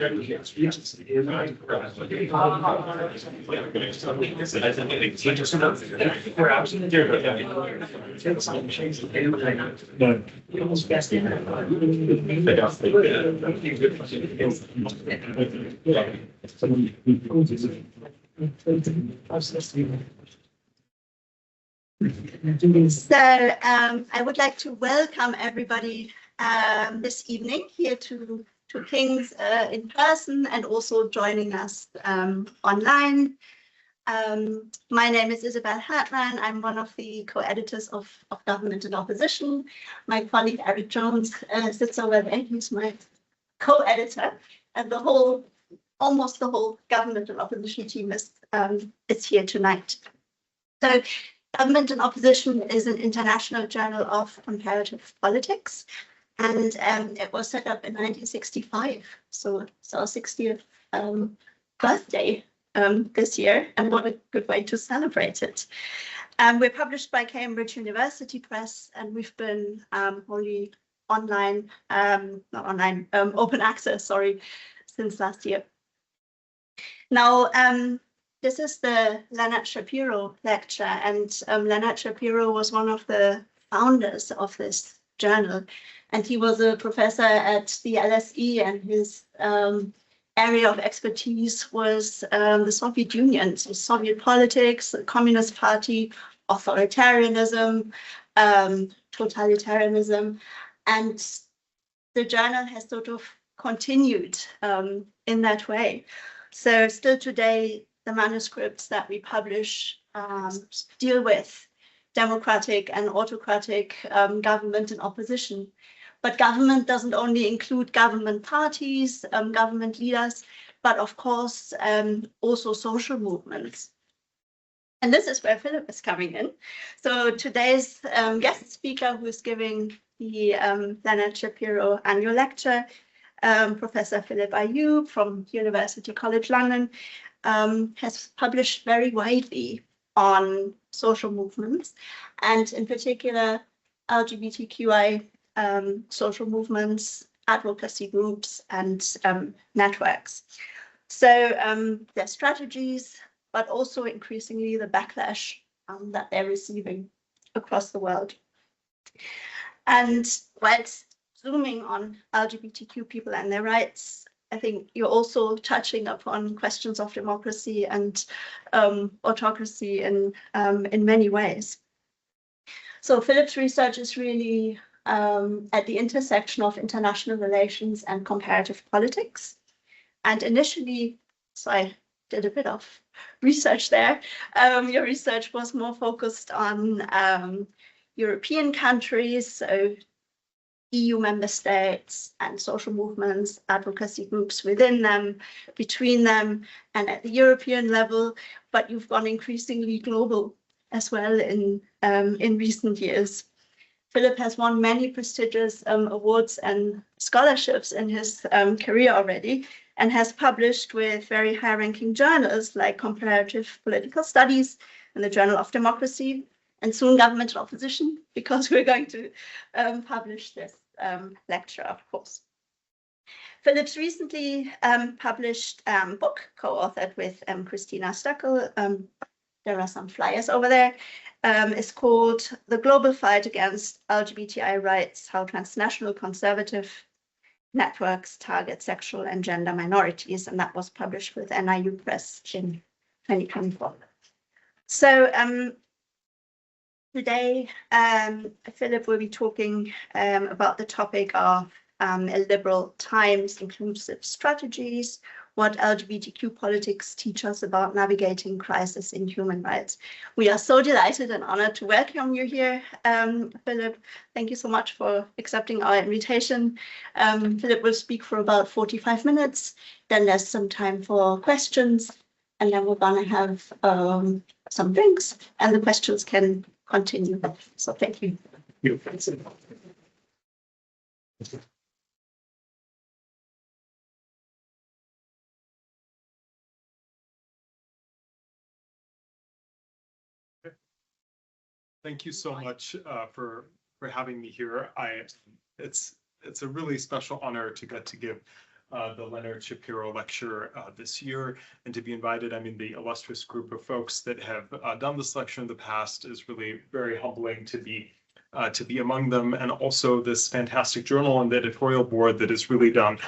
So I would like to welcome everybody this evening here to King's in person and also joining us online. My name is Isabel Hartmann. I'm one of the co-editors of Government and Opposition. My colleague Eric Jones sits over there. He's my co-editor, and almost the whole Government and Opposition team is here tonight. So Government and Opposition is an international journal of comparative politics, and it was set up in 1965. So it's our 60th birthday this year, and what a good way to celebrate it. We're published by Cambridge University Press, and we've been wholly online, not online, open access, sorry, since last year. Now, this is the Leonard Schapiro lecture, and Leonard Schapiro was one of the founders of this journal, and he was a professor at the LSE, and his area of expertise was the Soviet Union, so Soviet politics, the Communist Party, authoritarianism, totalitarianism, and the journal has sort of continued in that way. So still today, the manuscripts that we publish deal with democratic and autocratic government and opposition. But government doesn't only include government parties, government leaders, but of course also social movements. And this is where Phillip is coming in. So today's guest speaker, who is giving the Leonard Schapiro annual lecture, Professor Phillip Ayoub from University College London, has published very widely on social movements, and in particular LGBTQI social movements, advocacy groups, and networks. So their strategies, but also increasingly the backlash that they're receiving across the world. And whilst zooming on LGBTQ people and their rights, I think you're also touching upon questions of democracy and autocracy in many ways. So Phillip's research is really at the intersection of international relations and comparative politics. And initially, so I did a bit of research there. Your research was more focused on European countries, so EU member states and social movements, advocacy groups within them, between them, and at the European level, but you've gone increasingly global as well in recent years. Phillip has won many prestigious awards and scholarships in his career already, and has published with very high-ranking journals like Comparative Political Studies and the Journal of Democracy, and soon Government and Opposition, because we're going to publish this lecture, of course. Phillip's recently published book, co-authored with Christina Stöckel, there are some flyers over there, is called The Global Fight Against LGBTI Rights, How Transnational Conservative Networks Target Sexual and Gender Minorities, and that was published with NIU Press in 2024. So today, Phillip will be talking about the topic of Illiberal Times, inclusive strategies, what LGBTQ politics teach us about navigating crisis in human rights. We are so delighted and honored to welcome you here, Phillip. Thank you so much for accepting our invitation. Phillip will speak for about 45 minutes, then there's some time for questions, and then we're gonna have some drinks, and the questions can continue. So thank you. Thank you so much for having me here. It's a really special honor to get to give the Leonard Schapiro lecture this year, and to be invited. I mean, the illustrious group of folks that have done this lecture in the past is really very humbling to be among them, and also this fantastic journal and the editorial board that has really done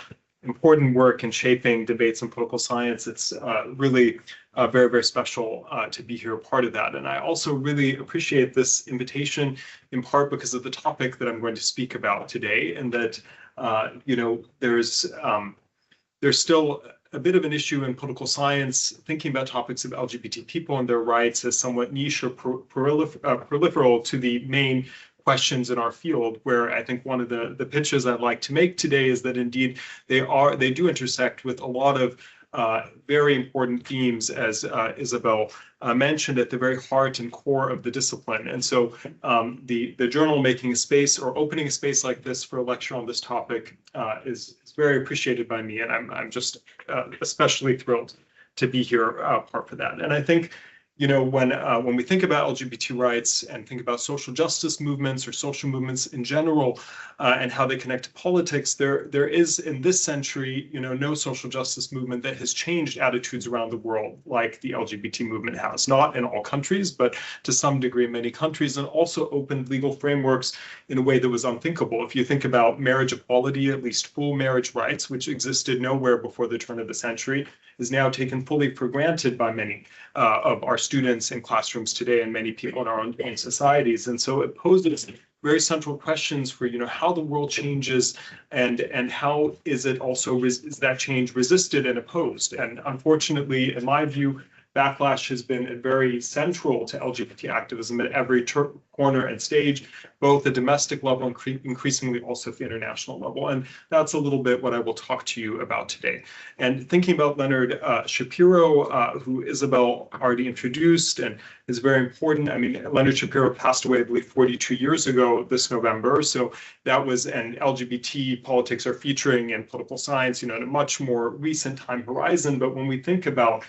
important work in shaping debates in political science. It's really very, very special to be here, part of that. And I also really appreciate this invitation, in part because of the topic that I'm going to speak about today, and that there's still a bit of an issue in political science thinking about topics of LGBT people and their rights as somewhat niche or peripheral to the main questions in our field, where I think one of the pitches I'd like to make today is that indeed they do intersect with a lot of very important themes, as Isabel mentioned, at the very heart and core of the discipline. And so the journal making a space or opening a space like this for a lecture on this topic is very appreciated by me, and I'm just especially thrilled to be here part for that. And I think, when we think about LGBT rights and think about social justice movements or social movements in general, and how they connect to politics, there is in this century, no social justice movement that has changed attitudes around the world like the LGBT movement has. Not in all countries, but to some degree in many countries, and also opened legal frameworks in a way that was unthinkable. If you think about marriage equality, at least full marriage rights, which existed nowhere before the turn of the century, is now taken fully for granted by many of our students in classrooms today and many people in our own societies. And so it poses very central questions for, how the world changes and how is it also, is that change resisted and opposed? And unfortunately, in my view, backlash has been very central to LGBT activism at every corner and stage, both at domestic level and increasingly also at the international level. And that's a little bit what I will talk to you about today. And thinking about Leonard Schapiro, who Isabel already introduced and is very important. I mean, Leonard Schapiro passed away, I believe, 42 years ago this November. So that was, and LGBT politics are featuring in political science, in a much more recent time horizon. But when we think about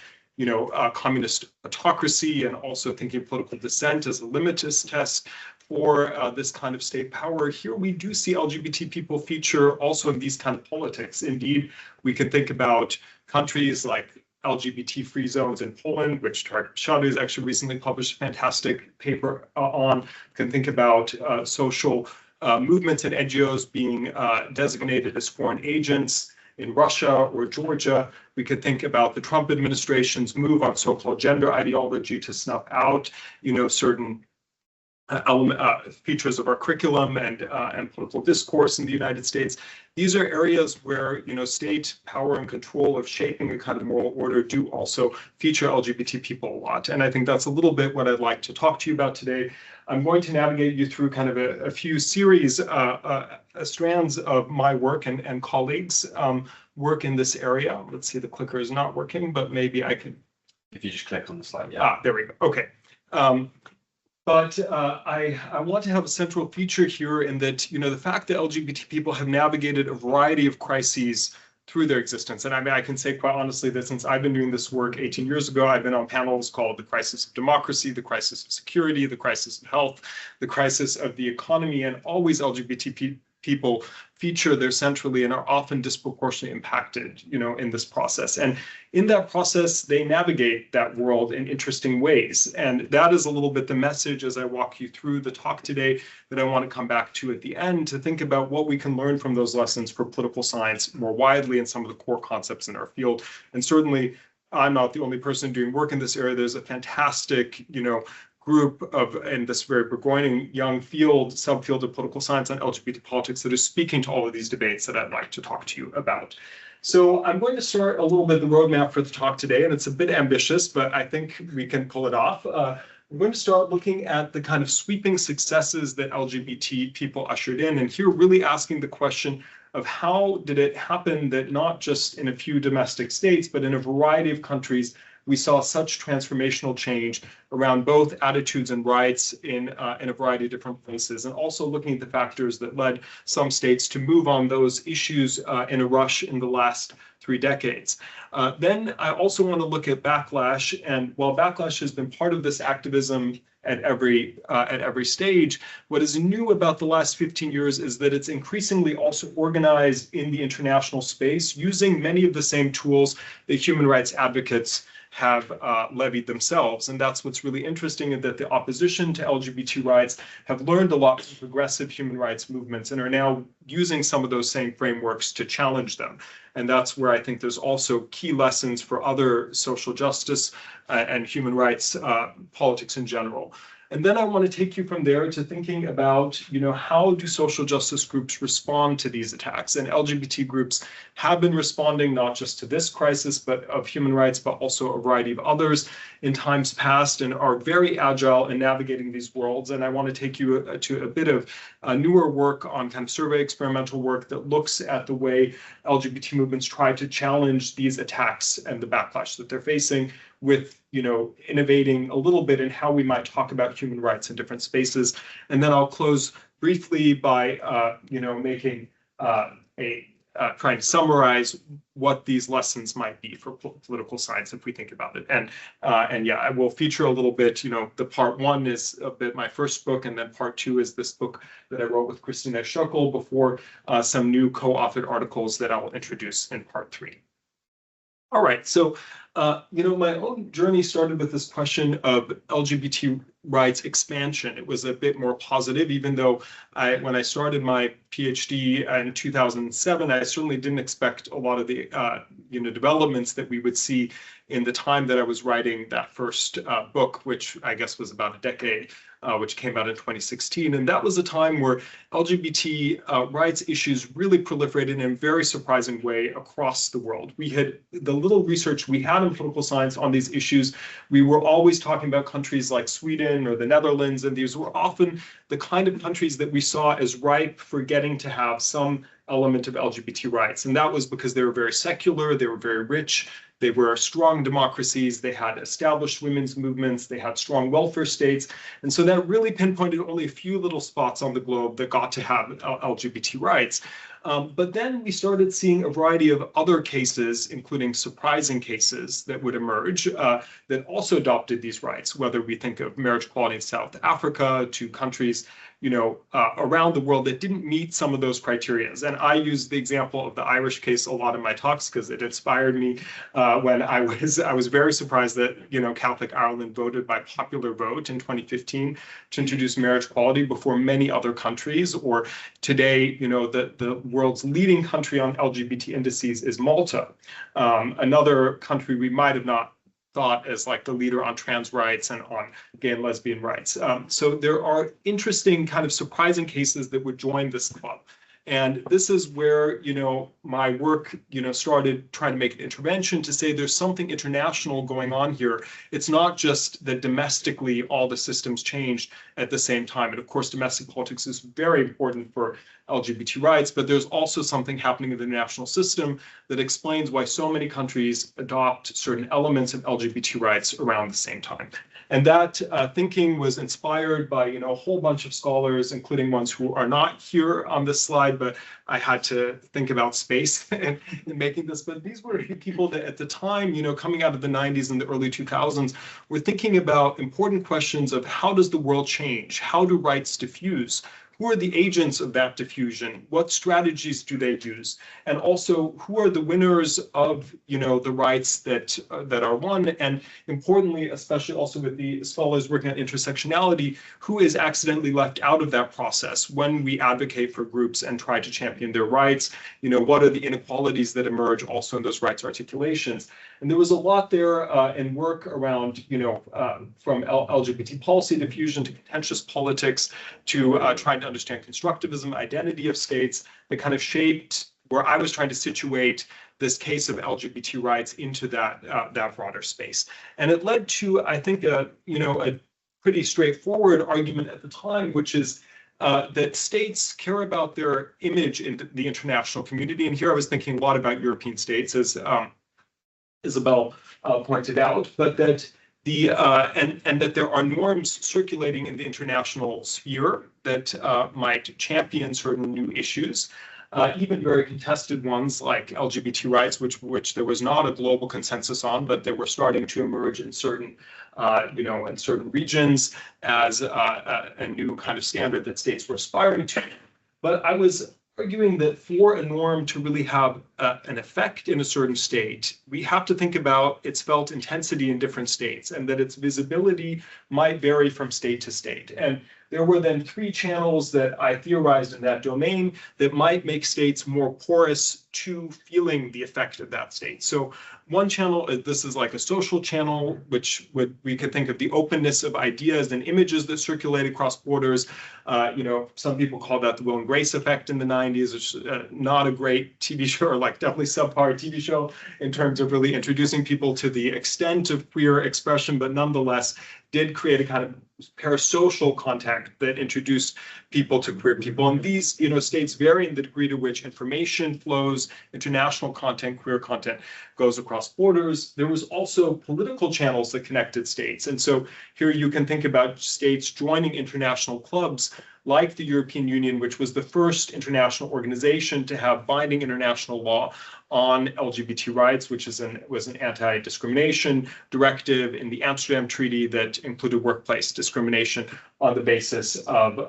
communist autocracy and also thinking political dissent as a litmus test for this kind of state power, here we do see LGBT people feature also in these kind of politics. Indeed, we can think about countries like LGBT-free zones in Poland, which Tarek Shadu has actually recently published a fantastic paper on. We can think about social movements and NGOs being designated as foreign agents in Russia or Georgia. We could think about the Trump administration's move on so-called gender ideology to snuff out, certain features of our curriculum and political discourse in the United States. These are areas where, state power and control of shaping a kind of moral order do also feature LGBT people a lot. And I think that's a little bit what I'd like to talk to you about today. I'm going to navigate you through kind of a few series, strands of my work and colleagues' work in this area. Let's see, the clicker is not working, but maybe I could. If you just click on the slide, yeah. There we go. Okay. But I want to have a central feature here in that, the fact that LGBT people have navigated a variety of crises through their existence. And I mean, I can say quite honestly that since I've been doing this work 18 years ago, I've been on panels called the crisis of democracy, the crisis of security, the crisis of health, the crisis of the economy, and always LGBT people feature there centrally and are often disproportionately impacted, in this process. And in that process, they navigate that world in interesting ways. And that is a little bit the message as I walk you through the talk today that I want to come back to at the end, to think about what we can learn from those lessons for political science more widely and some of the core concepts in our field. And certainly, I'm not the only person doing work in this area. There's a fantastic, group of, in this very burgeoning young subfield of political science on LGBT politics that is speaking to all of these debates that I'd like to talk to you about. So I'm going to start a little bit the roadmap for the talk today, and it's a bit ambitious, but I think we can pull it off. We're going to start looking at the kind of sweeping successes that LGBT people ushered in, and here really asking the question of how did it happen that not just in a few domestic states, but in a variety of countries, we saw such transformational change around both attitudes and rights in a variety of different places, and also looking at the factors that led some states to move on those issues in a rush in the last 3 decades. Then I also want to look at backlash, and while backlash has been part of this activism at every stage, what is new about the last 15 years is that it's increasingly also organized in the international space using many of the same tools that human rights advocates have levied themselves. And that's what's really interesting, is that the opposition to LGBT rights have learned a lot from progressive human rights movements and are now using some of those same frameworks to challenge them. And that's where I think there's also key lessons for other social justice and human rights politics in general. And then I want to take you from there to thinking about, how do social justice groups respond to these attacks? And LGBT groups have been responding not just to this crisis, but of human rights, but also a variety of others in times past, and are very agile in navigating these worlds. And I want to take you to a bit of newer work on kind of survey experimental work that looks at the way LGBT movements try to challenge these attacks and the backlash that they're facing, with innovating a little bit in how we might talk about human rights in different spaces. And then I'll close briefly by making trying to summarize what these lessons might be for political science if we think about it. And yeah, I will feature a little bit. The part 1 is a bit my first book, and then part 2 is this book that I wrote with Christina Schöckel before some new co-authored articles that I will introduce in part 3. All right, so my own journey started with this question of LGBT rights expansion. It was a bit more positive, even though when I started my PhD in 2007, I certainly didn't expect a lot of the developments that we would see in the time that I was writing that first book, which I guess was about a decade, which came out in 2016. And that was a time where LGBT rights issues really proliferated in a very surprising way across the world. We had the little research we had in political science on these issues. We were always talking about countries like Sweden or the Netherlands, and these were often the kind of countries that we saw as ripe for getting to have some element of LGBT rights. And that was because they were very secular, they were very rich, they were strong democracies, they had established women's movements, they had strong welfare states. And so that really pinpointed only a few little spots on the globe that got to have LGBT rights. But then we started seeing a variety of other cases, including surprising cases that would emerge that also adopted these rights, whether we think of marriage equality in South Africa to countries around the world that didn't meet some of those criteria. And I use the example of the Irish case a lot in my talks because it inspired me when I was very surprised that Catholic Ireland voted by popular vote in 2015 to introduce marriage equality before many other countries. Or today, the world's leading country on LGBT indices is Malta, another country we might have not thought as like the leader on trans rights and on gay and lesbian rights. So there are interesting kind of surprising cases that would join this club. And this is where, my work, started trying to make an intervention to say there's something international going on here. It's not just that domestically all the systems changed at the same time. And of course, domestic politics is very important for LGBT rights, but there's also something happening in the national system that explains why so many countries adopt certain elements of LGBT rights around the same time. And that thinking was inspired by, a whole bunch of scholars, including ones who are not here on this slide, but I had to think about space in making this. But these were people that at the time, coming out of the 90s and the early 2000s, were thinking about important questions of how does the world change? How do rights diffuse? Who are the agents of that diffusion? What strategies do they use? And also, who are the winners of, the rights that are won? And importantly, especially also with the scholars working on intersectionality, who is accidentally left out of that process when we advocate for groups and try to champion their rights? What are the inequalities that emerge also in those rights articulations? And there was a lot there in work around, from LGBT policy diffusion to contentious politics to trying to understand constructivism, identity of states, that kind of shaped where I was trying to situate this case of LGBT rights into that broader space. And it led to, I think, a pretty straightforward argument at the time, which is that states care about their image in the international community. And here I was thinking a lot about European states, as Isabel pointed out, but that and that there are norms circulating in the international sphere that might champion certain new issues. even very contested ones like LGBT rights, which there was not a global consensus on, but they were starting to emerge in certain, in certain regions as a new kind of standard that states were aspiring to. But I was arguing that for a norm to really have an effect in a certain state, we have to think about its felt intensity in different states, and that its visibility might vary from state to state. And there were then 3 channels that I theorized in that domain that might make states more porous to feeling the effect of that state. So one channel, this is like a social channel, which we could think of the openness of ideas and images that circulate across borders. Some people call that the Will and Grace effect in the 90s, which is not a great TV show, or like definitely subpar TV show in terms of really introducing people to the extent of queer expression, but nonetheless did create a kind of parasocial contact that introduced people to queer people. And these, states vary in the degree to which information flows, international content, queer content goes across borders. There was also political channels that connected states. And so here you can think about states joining international clubs like the European Union, which was the first international organization to have binding international law on LGBT rights, which was an anti-discrimination directive in the Amsterdam Treaty that included workplace discrimination on the basis of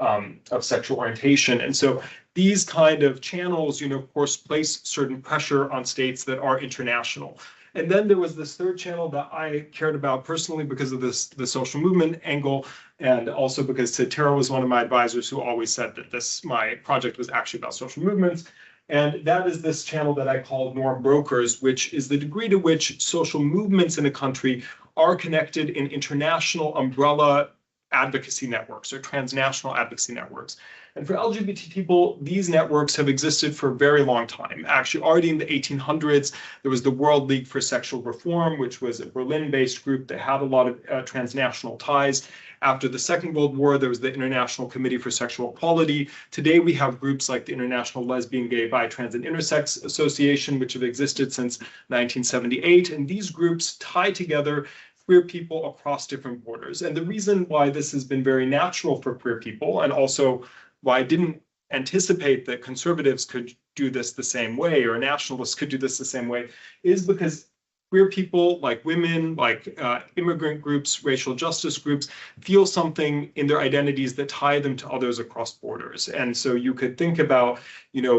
sexual orientation. And so these kind of channels, of course, place certain pressure on states that are international. And then there was this third channel that I cared about personally because of the social movement angle, and also because Sid Terrell was one of my advisors who always said that my project was actually about social movements. And that is this channel that I call norm brokers, which is the degree to which social movements in a country are connected in international umbrella advocacy networks or transnational advocacy networks. And for LGBT people, these networks have existed for a very long time. Actually, already in the 1800s, there was the World League for Sexual Reform, which was a Berlin-based group that had a lot of transnational ties. After the Second World War, there was the International Committee for Sexual Equality. Today, we have groups like the International Lesbian, Gay, Bi, Trans, and Intersex Association, which have existed since 1978. And these groups tie together queer people across different borders. And the reason why this has been very natural for queer people, and also why I didn't anticipate that conservatives could do this the same way, or nationalists could do this the same way, is because queer people, like women, like immigrant groups, racial justice groups, feel something in their identities that tie them to others across borders. And so you could think about,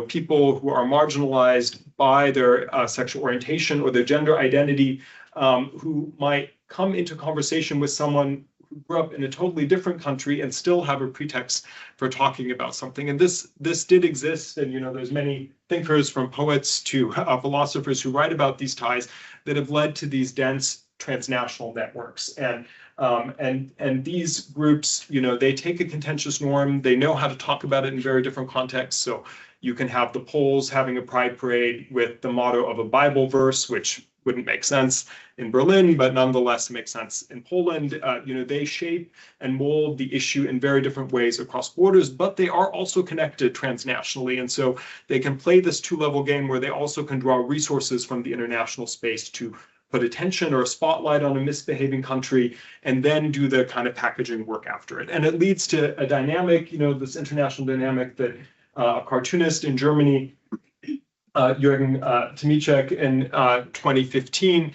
people who are marginalized by their sexual orientation or their gender identity, who might come into conversation with someone who grew up in a totally different country and still have a pretext for talking about something. And this did exist. And, there's many thinkers, from poets to philosophers, who write about these ties that have led to these dense transnational networks. And these groups, they take a contentious norm. They know how to talk about it in very different contexts. So you can have the Poles having a pride parade with the motto of a Bible verse, which wouldn't make sense in Berlin, but nonetheless it makes sense in Poland. They shape and mold the issue in very different ways across borders, but they are also connected transnationally. And so they can play this 2-level game where they also can draw resources from the international space to put attention or a spotlight on a misbehaving country, and then do the kind of packaging work after it. And it leads to a dynamic, this international dynamic that a cartoonist in Germany, Jürgen Tomicek, in 2015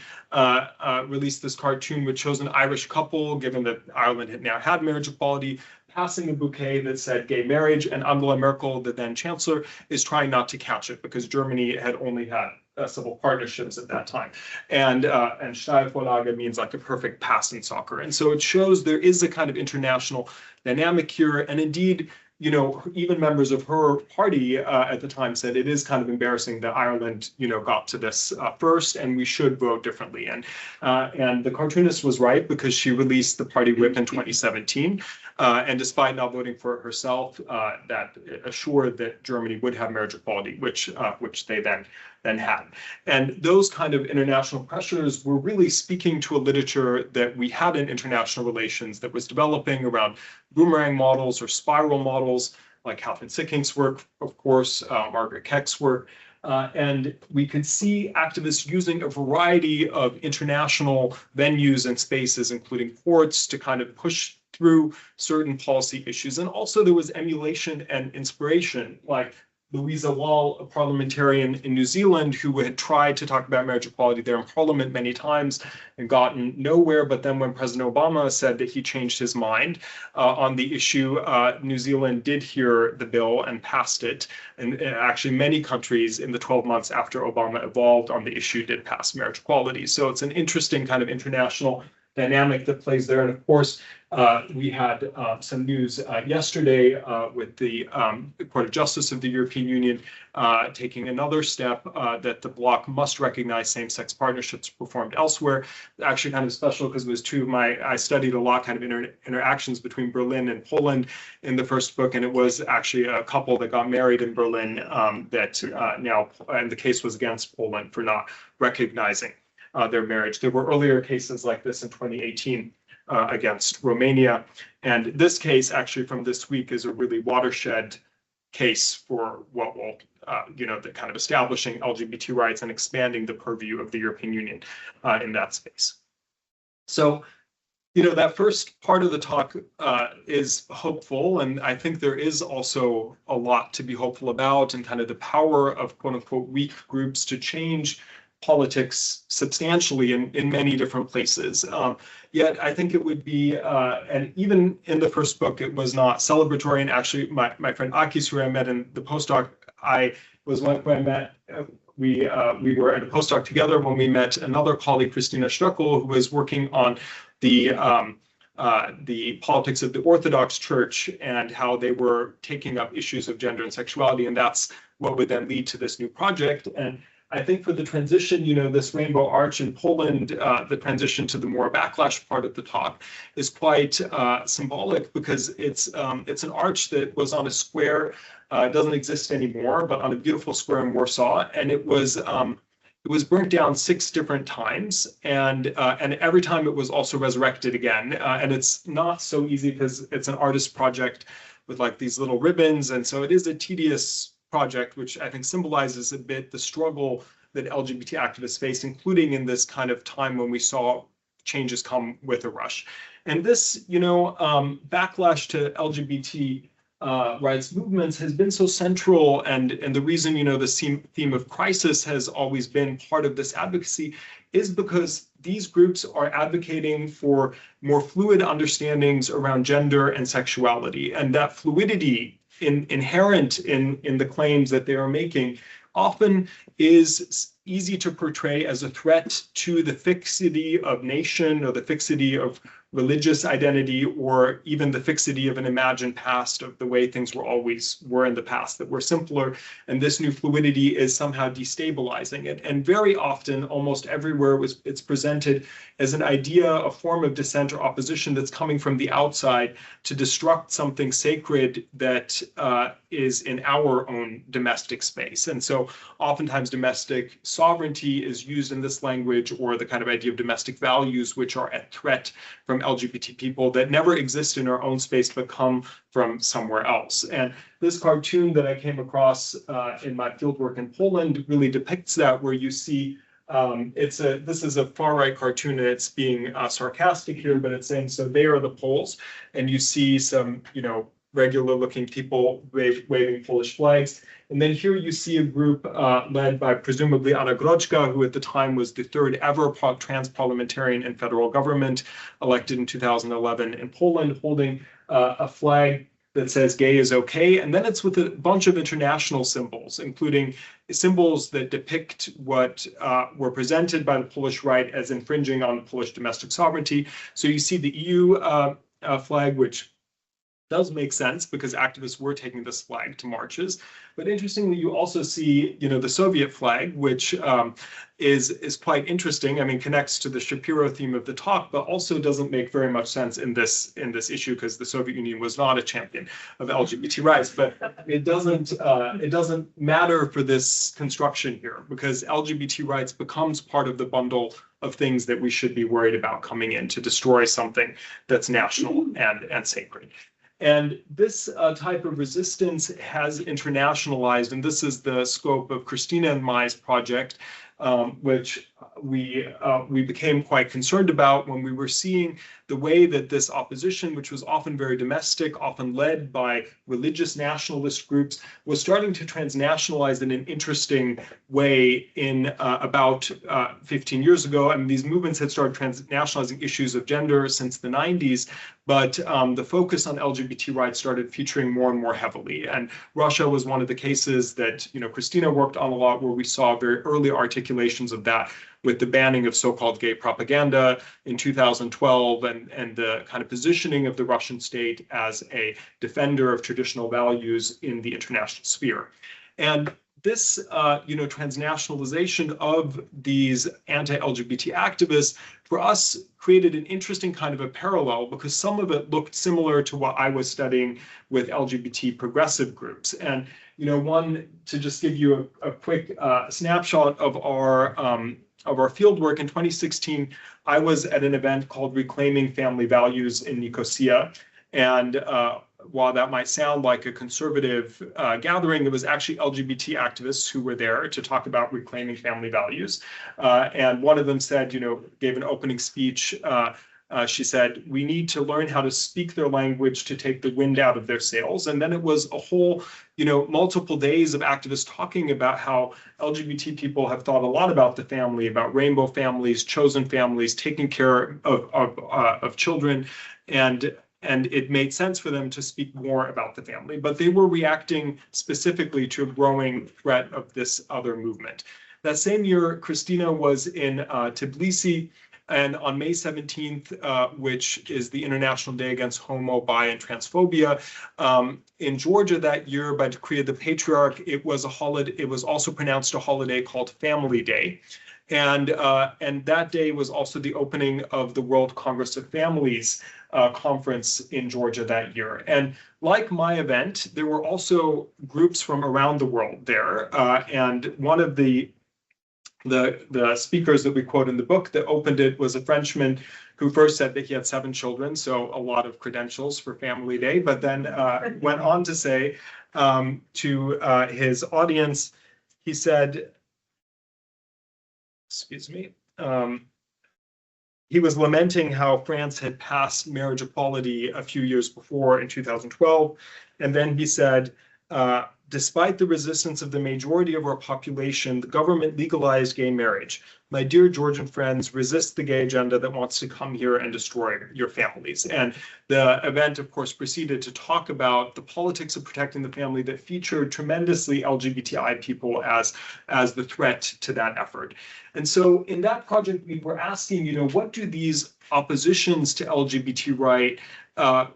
released this cartoon which shows an Irish couple, given that Ireland had now had marriage equality, passing a bouquet that said gay marriage, and Angela Merkel, the then chancellor, is trying not to catch it because Germany had only had civil partnerships at that time. And Steilvorlage means like a perfect pass in soccer. And so it shows there is a kind of international dynamic here. And indeed, even members of her party at the time said it is kind of embarrassing that Ireland, got to this first, and we should vote differently. And the cartoonist was right, because she released the party whip in 2017, and despite not voting for it herself, that assured that Germany would have marriage equality, which they then had. And those kind of international pressures were really speaking to a literature that we had in international relations that was developing around boomerang models or spiral models, like Halfdan Sickink's work, of course, Margaret Keck's work. And we could see activists using a variety of international venues and spaces, including courts, to kind of push through certain policy issues. And also there was emulation and inspiration, like Louisa Wall, a parliamentarian in New Zealand who had tried to talk about marriage equality there in Parliament many times and gotten nowhere. But then when President Obama said that he changed his mind on the issue, New Zealand did hear the bill and passed it. And actually many countries in the 12 months after Obama evolved on the issue did pass marriage equality. So it's an interesting kind of international dynamic that plays there. And of course, we had some news yesterday with the Court of Justice of the European Union taking another step that the bloc must recognize same-sex partnerships performed elsewhere. Actually kind of special because it was two of I studied a lot kind of interactions between Berlin and Poland in the first book, and it was actually a couple that got married in Berlin that now, and the case was against Poland for not recognizing their marriage. There were earlier cases like this in 2018 against Romania. And this case actually from this week is a really watershed case for what will, the kind of establishing LGBT rights and expanding the purview of the European Union in that space. So, that first part of the talk is hopeful, and I think there is also a lot to be hopeful about, and kind of the power of quote unquote weak groups to change politics substantially in many different places. Yet I think it would be, and even in the first book, it was not celebratory. And actually, my friend Akis, who I met in the postdoc, I was one who I met. We were at a postdoc together when we met another colleague, Christina Stöckel, who was working on the politics of the Orthodox Church and how they were taking up issues of gender and sexuality, and that's what would then lead to this new project. And I think for the transition, this rainbow arch in Poland, the transition to the more backlash part of the talk is quite symbolic because it's an arch that was on a square. It doesn't exist anymore, but on a beautiful square in Warsaw, and it was burnt down 6 different times, and every time it was also resurrected again. And it's not so easy because it's an artist project with like these little ribbons, and so it is a tedious project, which I think symbolizes a bit the struggle that LGBT activists face, including in this kind of time when we saw changes come with a rush. And this, backlash to LGBT rights movements has been so central, and the reason, the theme of crisis has always been part of this advocacy is because these groups are advocating for more fluid understandings around gender and sexuality, and that fluidity inherent in the claims that they are making often is easy to portray as a threat to the fixity of nation or the fixity of religious identity, or even the fixity of an imagined past of the way things were in the past, that were simpler, and this new fluidity is somehow destabilizing it. And very often, almost everywhere, it's presented as an idea, a form of dissent or opposition that's coming from the outside to destruct something sacred that is in our own domestic space. And so oftentimes domestic sovereignty is used in this language, or the kind of idea of domestic values, which are a threat from LGBT people that never exist in our own space but come from somewhere else. And this cartoon that I came across in my fieldwork in Poland really depicts that, where you see this is a far-right cartoon, and it's being sarcastic here, but it's saying, so they are the Poles, and you see some, regular-looking people waving Polish flags. And then here you see a group led by presumably Anna Grodzka, who at the time was the 3rd ever trans parliamentarian in federal government, elected in 2011 in Poland, holding a flag that says gay is okay. And then it's with a bunch of international symbols, including symbols that depict what were presented by the Polish right as infringing on Polish domestic sovereignty. So you see the EU flag, which does make sense because activists were taking this flag to marches. But interestingly, you also see, the Soviet flag, which is quite interesting. I mean, connects to the Schapiro theme of the talk, but also doesn't make very much sense in this issue because the Soviet Union was not a champion of LGBT rights. But it doesn't matter for this construction here, because LGBT rights becomes part of the bundle of things that we should be worried about coming in to destroy something that's national and sacred. And this type of resistance has internationalized, and this is the scope of Christina and my project. which we became quite concerned about when we were seeing the way that this opposition, which was often very domestic, often led by religious nationalist groups, was starting to transnationalize in an interesting way in about 15 years ago. I mean, these movements had started transnationalizing issues of gender since the 90s, but the focus on LGBT rights started featuring more and more heavily. And Russia was one of the cases that, Christina worked on a lot, where we saw very early articulations of that with the banning of so-called gay propaganda in 2012 and the kind of positioning of the Russian state as a defender of traditional values in the international sphere. And this, transnationalization of these anti-LGBT activists, for us, created an interesting kind of a parallel, because some of it looked similar to what I was studying with LGBT progressive groups. And, one, to just give you a quick snapshot of our field work in 2016, I was at an event called Reclaiming Family Values in Nicosia. And while that might sound like a conservative gathering, it was actually LGBT activists who were there to talk about reclaiming family values. And one of them said, gave an opening speech. She said, we need to learn how to speak their language to take the wind out of their sails. And then it was a whole, multiple days of activists talking about how LGBT people have thought a lot about the family, about rainbow families, chosen families, taking care of children. And it made sense for them to speak more about the family, but they were reacting specifically to a growing threat of this other movement. That same year, Christina was in Tbilisi, and on May 17th, which is the International Day Against Homo, Bi, and Transphobia, in Georgia that year, by decree of the Patriarch, it was a holiday. It was also pronounced a holiday called Family Day. And that day was also the opening of the World Congress of Families conference in Georgia that year. And like my event, there were also groups from around the world there. And one of the speakers that we quote in the book that opened it was a Frenchman who first said that he had 7 children, so a lot of credentials for Family Day, but then went on to say to his audience, he said, excuse me, he was lamenting how France had passed marriage equality a few years before in 2012. And then he said, despite the resistance of the majority of our population, the government legalized gay marriage. My dear Georgian friends, resist the gay agenda that wants to come here and destroy your families. And the event, of course, proceeded to talk about the politics of protecting the family that featured tremendously LGBTI people as the threat to that effort. And so in that project, we were asking, what do these oppositions to LGBT right,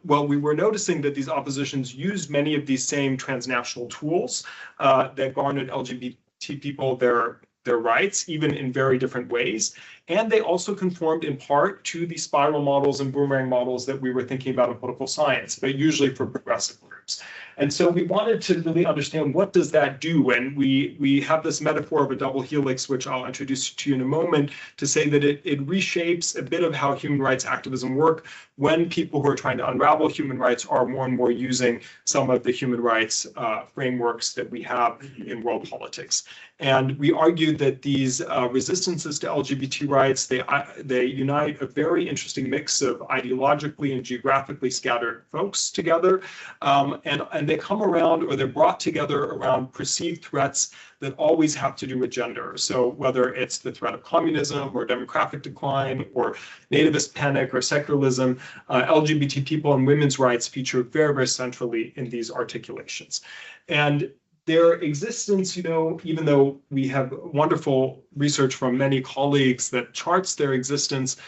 well, we were noticing that these oppositions used many of these same transnational tools that garnered LGBT people their rights, even in very different ways. And they also conformed in part to the spiral models and boomerang models that we were thinking about in political science, but usually for progressive groups. And so we wanted to really understand, what does that do? And we have this metaphor of a double helix, which I'll introduce to you in a moment, to say that it reshapes a bit of how human rights activism work when people who are trying to unravel human rights are more and more using some of the human rights frameworks that we have in world politics. And we argued that these resistances to LGBT rights, they unite a very interesting mix of ideologically and geographically scattered folks together, and they come around, or they're brought together around perceived threats that always have to do with gender. So whether it's the threat of communism or demographic decline or nativist panic or secularism, LGBT people and women's rights feature very, very centrally in these articulations. And their existence, even though we have wonderful research from many colleagues that charts their existence,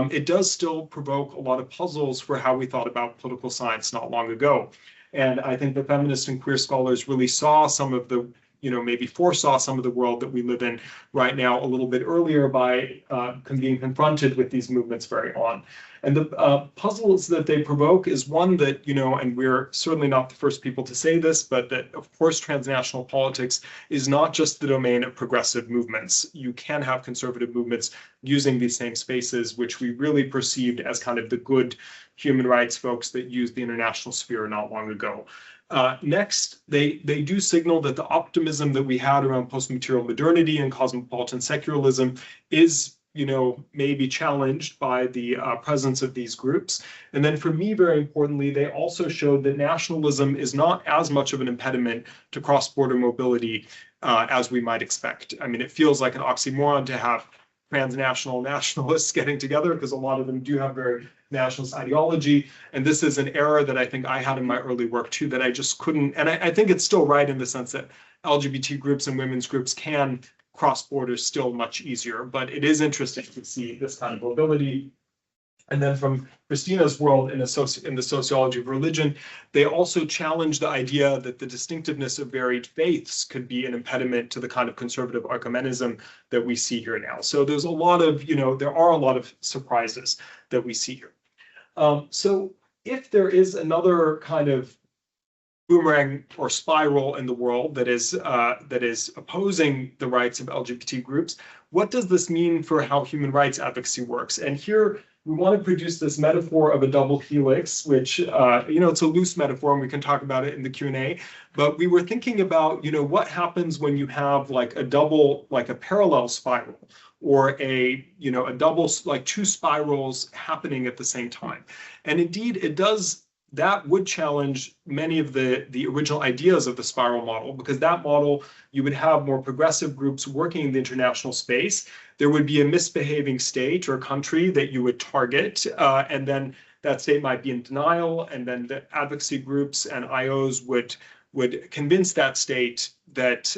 it does still provoke a lot of puzzles for how we thought about political science not long ago. And I think the feminist and queer scholars really saw some of the, maybe foresaw some of the world that we live in right now a little bit earlier by being confronted with these movements very on. And the puzzles that they provoke is one that, and we're certainly not the first people to say this, but that, of course, transnational politics is not just the domain of progressive movements. You can have conservative movements using these same spaces, which we really perceived as kind of the good human rights folks that used the international sphere not long ago. Next, they do signal that the optimism that we had around post-material modernity and cosmopolitan secularism is, maybe challenged by the presence of these groups. And then for me, very importantly, they also showed that nationalism is not as much of an impediment to cross-border mobility as we might expect. I mean, it feels like an oxymoron to have transnational nationalists getting together because a lot of them do have very nationalist ideology. And this is an error that I think I had in my early work too, that I just couldn't, and I think it's still right in the sense that LGBT groups and women's groups can cross borders still much easier, but it is interesting to see this kind of mobility. And then from Christina's world in the sociology of religion, they also challenge the idea that the distinctiveness of varied faiths could be an impediment to the kind of conservative ecumenism that we see here now. So there's a lot of, there are a lot of surprises that we see here. So if there is another kind of boomerang or spiral in the world that is opposing the rights of LGBT groups, what does this mean for how human rights advocacy works? And here we want to produce this metaphor of a double helix, which, it's a loose metaphor and we can talk about it in the Q&A, but we were thinking about, what happens when you have like a parallel spiral or a double, like two spirals happening at the same time. And indeed it does, that would challenge many of the original ideas of the spiral model, because that model, you would have more progressive groups working in the international space. There would be a misbehaving state or country that you would target, and then that state might be in denial, and then the advocacy groups and IOs would convince that state that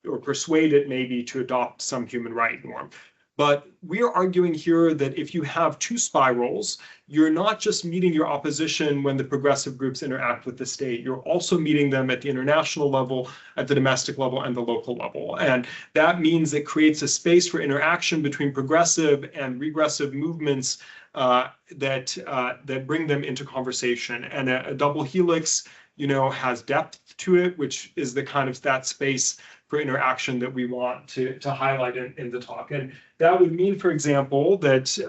or persuade it maybe to adopt some human right norm. But we are arguing here that if you have two spirals, you're not just meeting your opposition when the progressive groups interact with the state, you're also meeting them at the international level, at the domestic level, and the local level. And that means it creates a space for interaction between progressive and regressive movements that bring them into conversation. And a double helix, has depth to it, which is the kind of that space for interaction that we want to highlight in the talk. And that would mean, for example, that,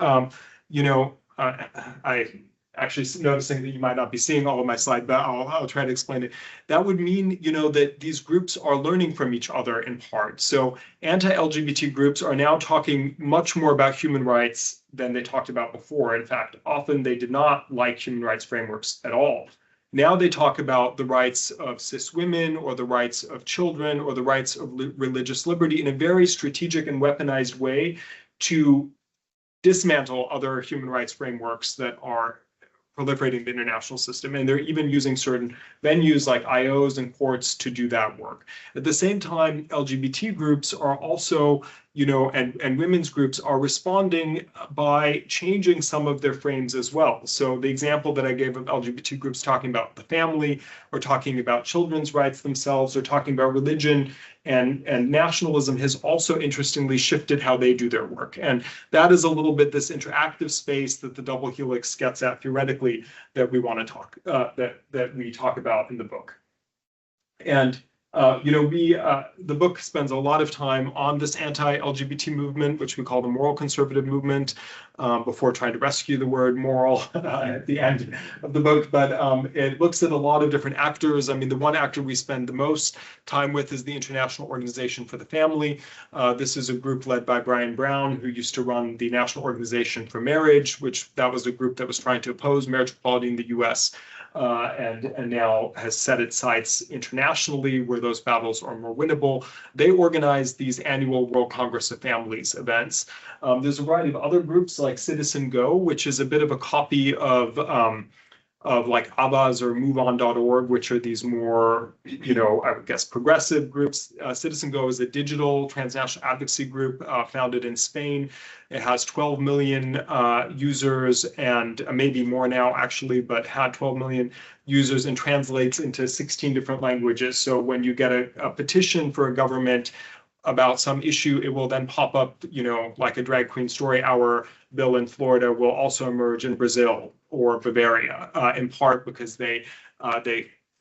I actually noticing that you might not be seeing all of my slide, but I'll try to explain it. That would mean, that these groups are learning from each other in part. So anti-LGBT groups are now talking much more about human rights than they talked about before. In fact, often they did not like human rights frameworks at all. Now they talk about the rights of cis women or the rights of children or the rights of religious liberty in a very strategic and weaponized way to dismantle other human rights frameworks that are proliferating the international system. And they're even using certain venues like IOs and courts to do that work. At the same time, LGBT groups are also, and women's groups are responding by changing some of their frames as well. So the example that I gave of LGBT groups talking about the family, or talking about children's rights themselves, or talking about religion and nationalism has also interestingly shifted how they do their work. And that is a little bit this interactive space that the double helix gets at theoretically that we want to talk, that we talk about in the book. And the book spends a lot of time on this anti-LGBT movement, which we call the moral conservative movement, before trying to rescue the word moral at the end of the book. But it looks at a lot of different actors. I mean, the one actor we spend the most time with is the International Organization for the Family. This is a group led by Brian Brown, who used to run the National Organization for Marriage, that was a group that was trying to oppose marriage equality in the US. And now has set its sights internationally where those battles are more winnable. They organize these annual World Congress of Families events. There's a variety of other groups like Citizen Go, which is a bit of a copy of like Abbas or MoveOn.org, which are these more, I would guess, progressive groups. Citizen Go is a digital transnational advocacy group founded in Spain. It has 12 million users and maybe more now actually, but had 12 million users and translates into 16 different languages. So when you get a petition for a government about some issue, it will then pop up, like a drag queen story hour bill in Florida will also emerge in Brazil or Bavaria, in part because they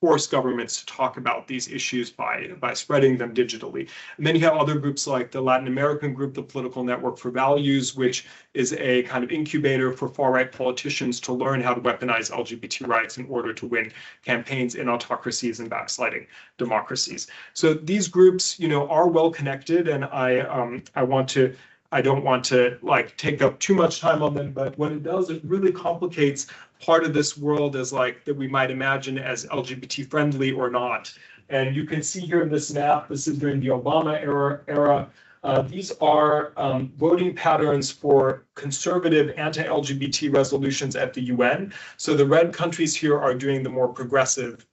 force governments to talk about these issues by spreading them digitally. And then you have other groups like the Latin American group, the Political Network for Values, which is a kind of incubator for far-right politicians to learn how to weaponize LGBT rights in order to win campaigns in autocracies and backsliding democracies. So these groups, are well connected, and I don't want to like take up too much time on them, but what it does, it really complicates part of this world as like that we might imagine as LGBT friendly or not. And you can see here in this map, this is during the Obama era. These are voting patterns for conservative anti-LGBT resolutions at the UN. So the red countries here are doing the more progressive,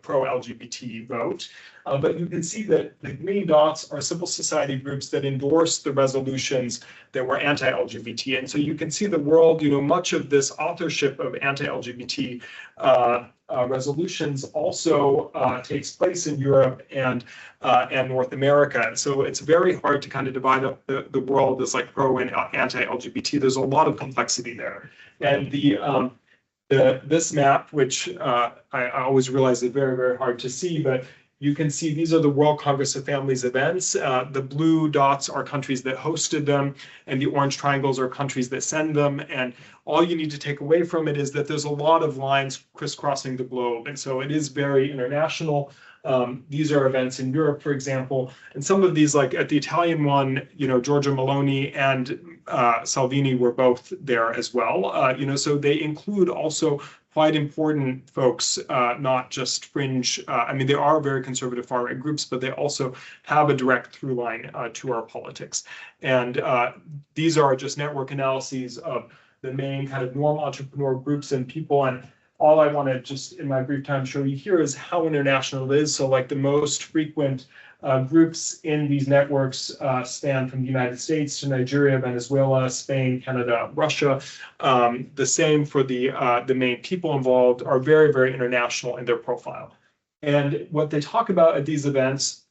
pro-LGBT vote. But you can see that the green dots are civil society groups that endorse the resolutions that were anti-LGBT. And so you can see the world, much of this authorship of anti-LGBT resolutions also takes place in Europe and North America. And so it's very hard to kind of divide up the world as like pro and anti-LGBT. There's a lot of complexity there. And this map, which I always realize is very, very hard to see, but you can see these are the World Congress of Families events. The blue dots are countries that hosted them, and the orange triangles are countries that send them. And all you need to take away from it is that there's a lot of lines crisscrossing the globe. And so it is very international. These are events in Europe, for example, and some of these, like at the Italian one, Giorgia Meloni and Salvini were both there as well. So they include also quite important folks, not just fringe. They are very conservative far-right groups, but they also have a direct through line to our politics. And these are just network analyses of the main kind of normal entrepreneur groups and people. And all I want to just in my brief time show you here is how international it is. So like the most frequent groups in these networks span from the United States to Nigeria, Venezuela, Spain, Canada, Russia. The same for the main people involved are very, very international in their profile. And what they talk about at these events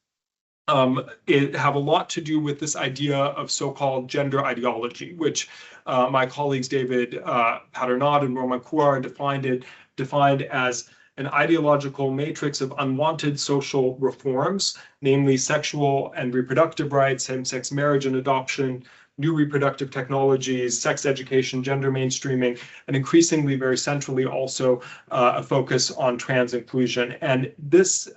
it have a lot to do with this idea of so-called gender ideology, which my colleagues David Paternot and Roman Couar defined as an ideological matrix of unwanted social reforms, namely sexual and reproductive rights, same-sex marriage and adoption, new reproductive technologies, sex education, gender mainstreaming, and increasingly very centrally also a focus on trans inclusion. And this,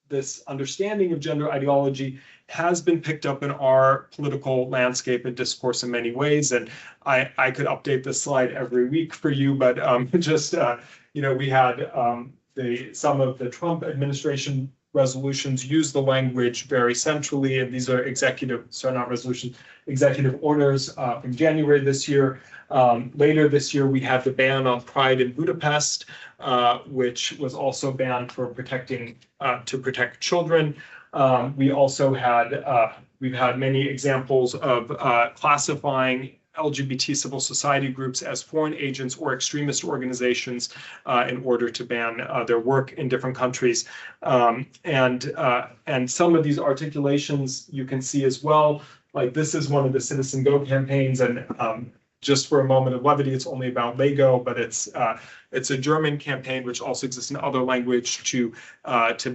this understanding of gender ideology has been picked up in our political landscape and discourse in many ways. And I could update this slide every week for you, but we had some of the Trump administration resolutions use the language very centrally, and these are executive orders from January this year. Later this year, we had the ban on Pride in Budapest, which was also banned for to protect children. We also had we've had many examples of classifying LGBT civil society groups as foreign agents or extremist organizations in order to ban their work in different countries. And some of these articulations you can see as well, like this is one of the Citizen Go campaigns, and just for a moment of levity, it's only about Lego, but it's a German campaign which also exists in other language to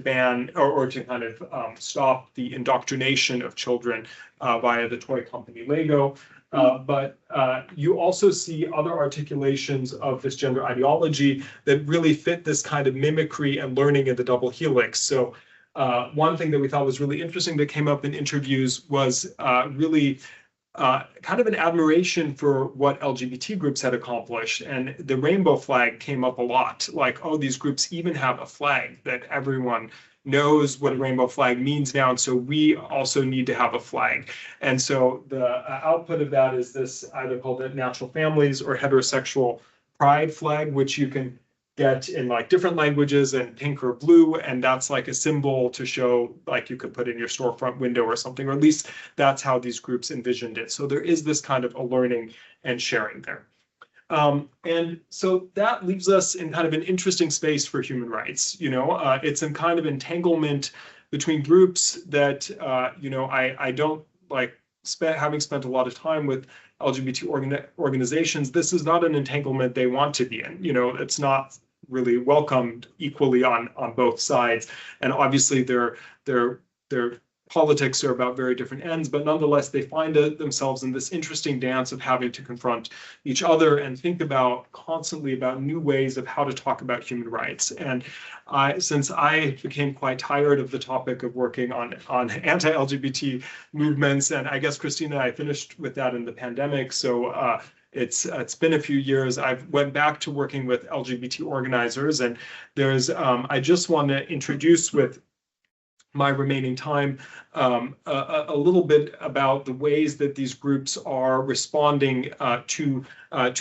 ban or to kind of stop the indoctrination of children via the toy company Lego. But you also see other articulations of this gender ideology that really fit this kind of mimicry and learning in the double helix. So one thing that we thought was really interesting that came up in interviews was really kind of an admiration for what LGBT groups had accomplished. And the rainbow flag came up a lot, like, oh, these groups even have a flag that everyone knows what a rainbow flag means now, and so we also need to have a flag. And so the output of that is this either called the natural families or heterosexual pride flag, which you can get in like different languages and pink or blue, and that's like a symbol to show like you could put in your storefront window or something, or at least that's how these groups envisioned it. So there is this kind of a learning and sharing there. And so that leaves us in kind of an interesting space for human rights. It's in kind of entanglement between groups that, I don't like having spent a lot of time with LGBT organizations. This is not an entanglement they want to be in. It's not really welcomed equally on both sides. And obviously their politics are about very different ends, but nonetheless, they find themselves in this interesting dance of having to confront each other and think about constantly about new ways of how to talk about human rights. And since I became quite tired of the topic of working on anti-LGBT movements, and I guess Christina, I finished with that in the pandemic, so it's been a few years. I've went back to working with LGBT organizers, and there's I just want to introduce with my remaining time a little bit about the ways that these groups are responding to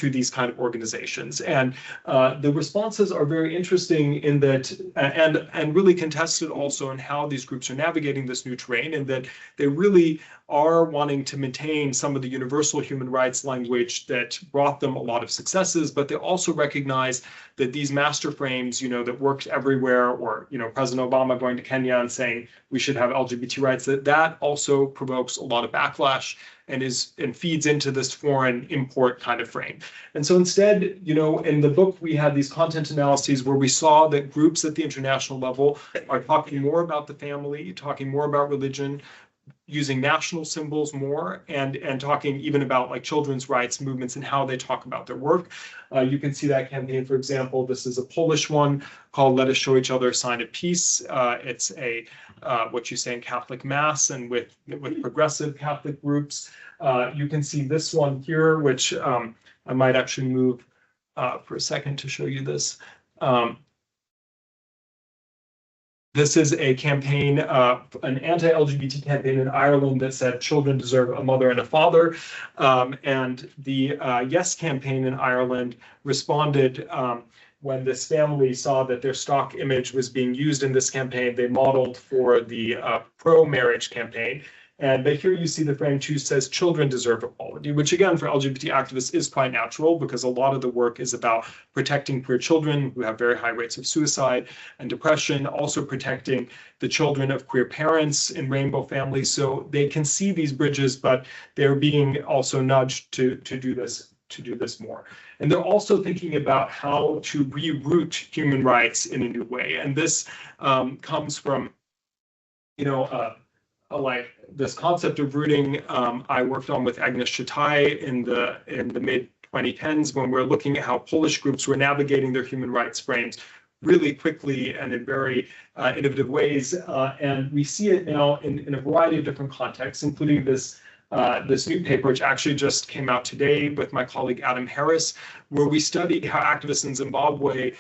these kind of organizations. And the responses are very interesting in that, and really contested also in how these groups are navigating this new terrain, in that they really are wanting to maintain some of the universal human rights language that brought them a lot of successes, but they also recognize that these master frames, that worked everywhere, or, President Obama going to Kenya and saying we should have LGBT rights, that also provokes a lot of backlash and feeds into this foreign import kind of frame. And so instead, in the book, we had these content analyses where we saw that groups at the international level are talking more about the family, talking more about religion, using national symbols more, and talking even about like children's rights movements and how they talk about their work. You can see that campaign, for example. This is a Polish one called "Let Us Show Each Other a Sign of Peace." It's a what you say in Catholic Mass and with progressive Catholic groups. You can see this one here, which I might actually move for a second to show you this. This is a campaign, an anti-LGBT campaign in Ireland that said children deserve a mother and a father. And the Yes campaign in Ireland responded when this family saw that their stock image was being used in this campaign. They modeled for the pro-marriage campaign. And here you see the frame 2 says children deserve equality, which again for LGBT activists is quite natural because a lot of the work is about protecting queer children who have very high rates of suicide and depression, also protecting the children of queer parents in rainbow families. So they can see these bridges, but they're being also nudged to do this more. And they're also thinking about how to reroute human rights in a new way. And this comes from, like this concept of rooting I worked on with Agnes Shatai in the mid 2010s when we're looking at how Polish groups were navigating their human rights frames really quickly and in very innovative ways. And we see it now in a variety of different contexts, including this new paper, which actually just came out today with my colleague Adam Harris, where we studied how activists in Zimbabwe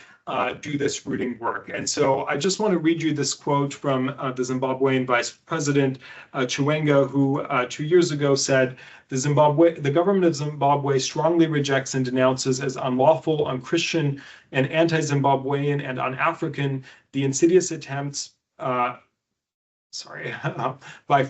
do this rooting work. And so I just want to read you this quote from the Zimbabwean Vice President Chiwenga, who 2 years ago said, the government of Zimbabwe strongly rejects and denounces as unlawful, unchristian, and anti-Zimbabwean and un-African the insidious attempts by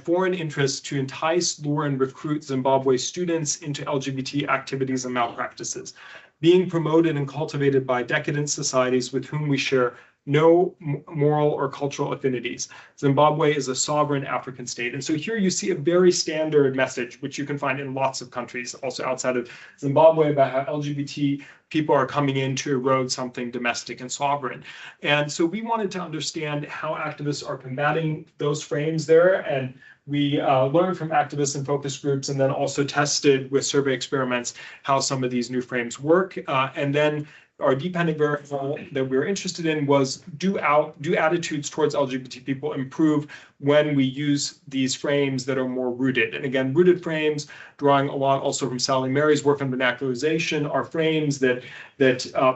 foreign interests to entice, lure, and recruit Zimbabwe students into LGBT activities and malpractices, being promoted and cultivated by decadent societies with whom we share no moral or cultural affinities. Zimbabwe is a sovereign African state. And so here you see a very standard message, which you can find in lots of countries, also outside of Zimbabwe, about how LGBT people are coming in to erode something domestic and sovereign. And so we wanted to understand how activists are combating those frames there. And we learned from activists and focus groups, and then also tested with survey experiments how some of these new frames work. And then our dependent variable that we were interested in was do attitudes towards LGBT people improve when we use these frames that are more rooted? And again, rooted frames, drawing a lot also from Sally Mary's work on vernacularization, are frames that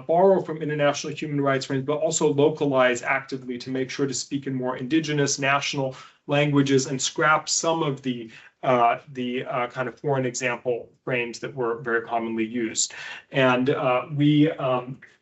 borrow from international human rights frames, but also localize actively to make sure to speak in more indigenous national languages and scrap some of the kind of foreign example frames that were very commonly used. And we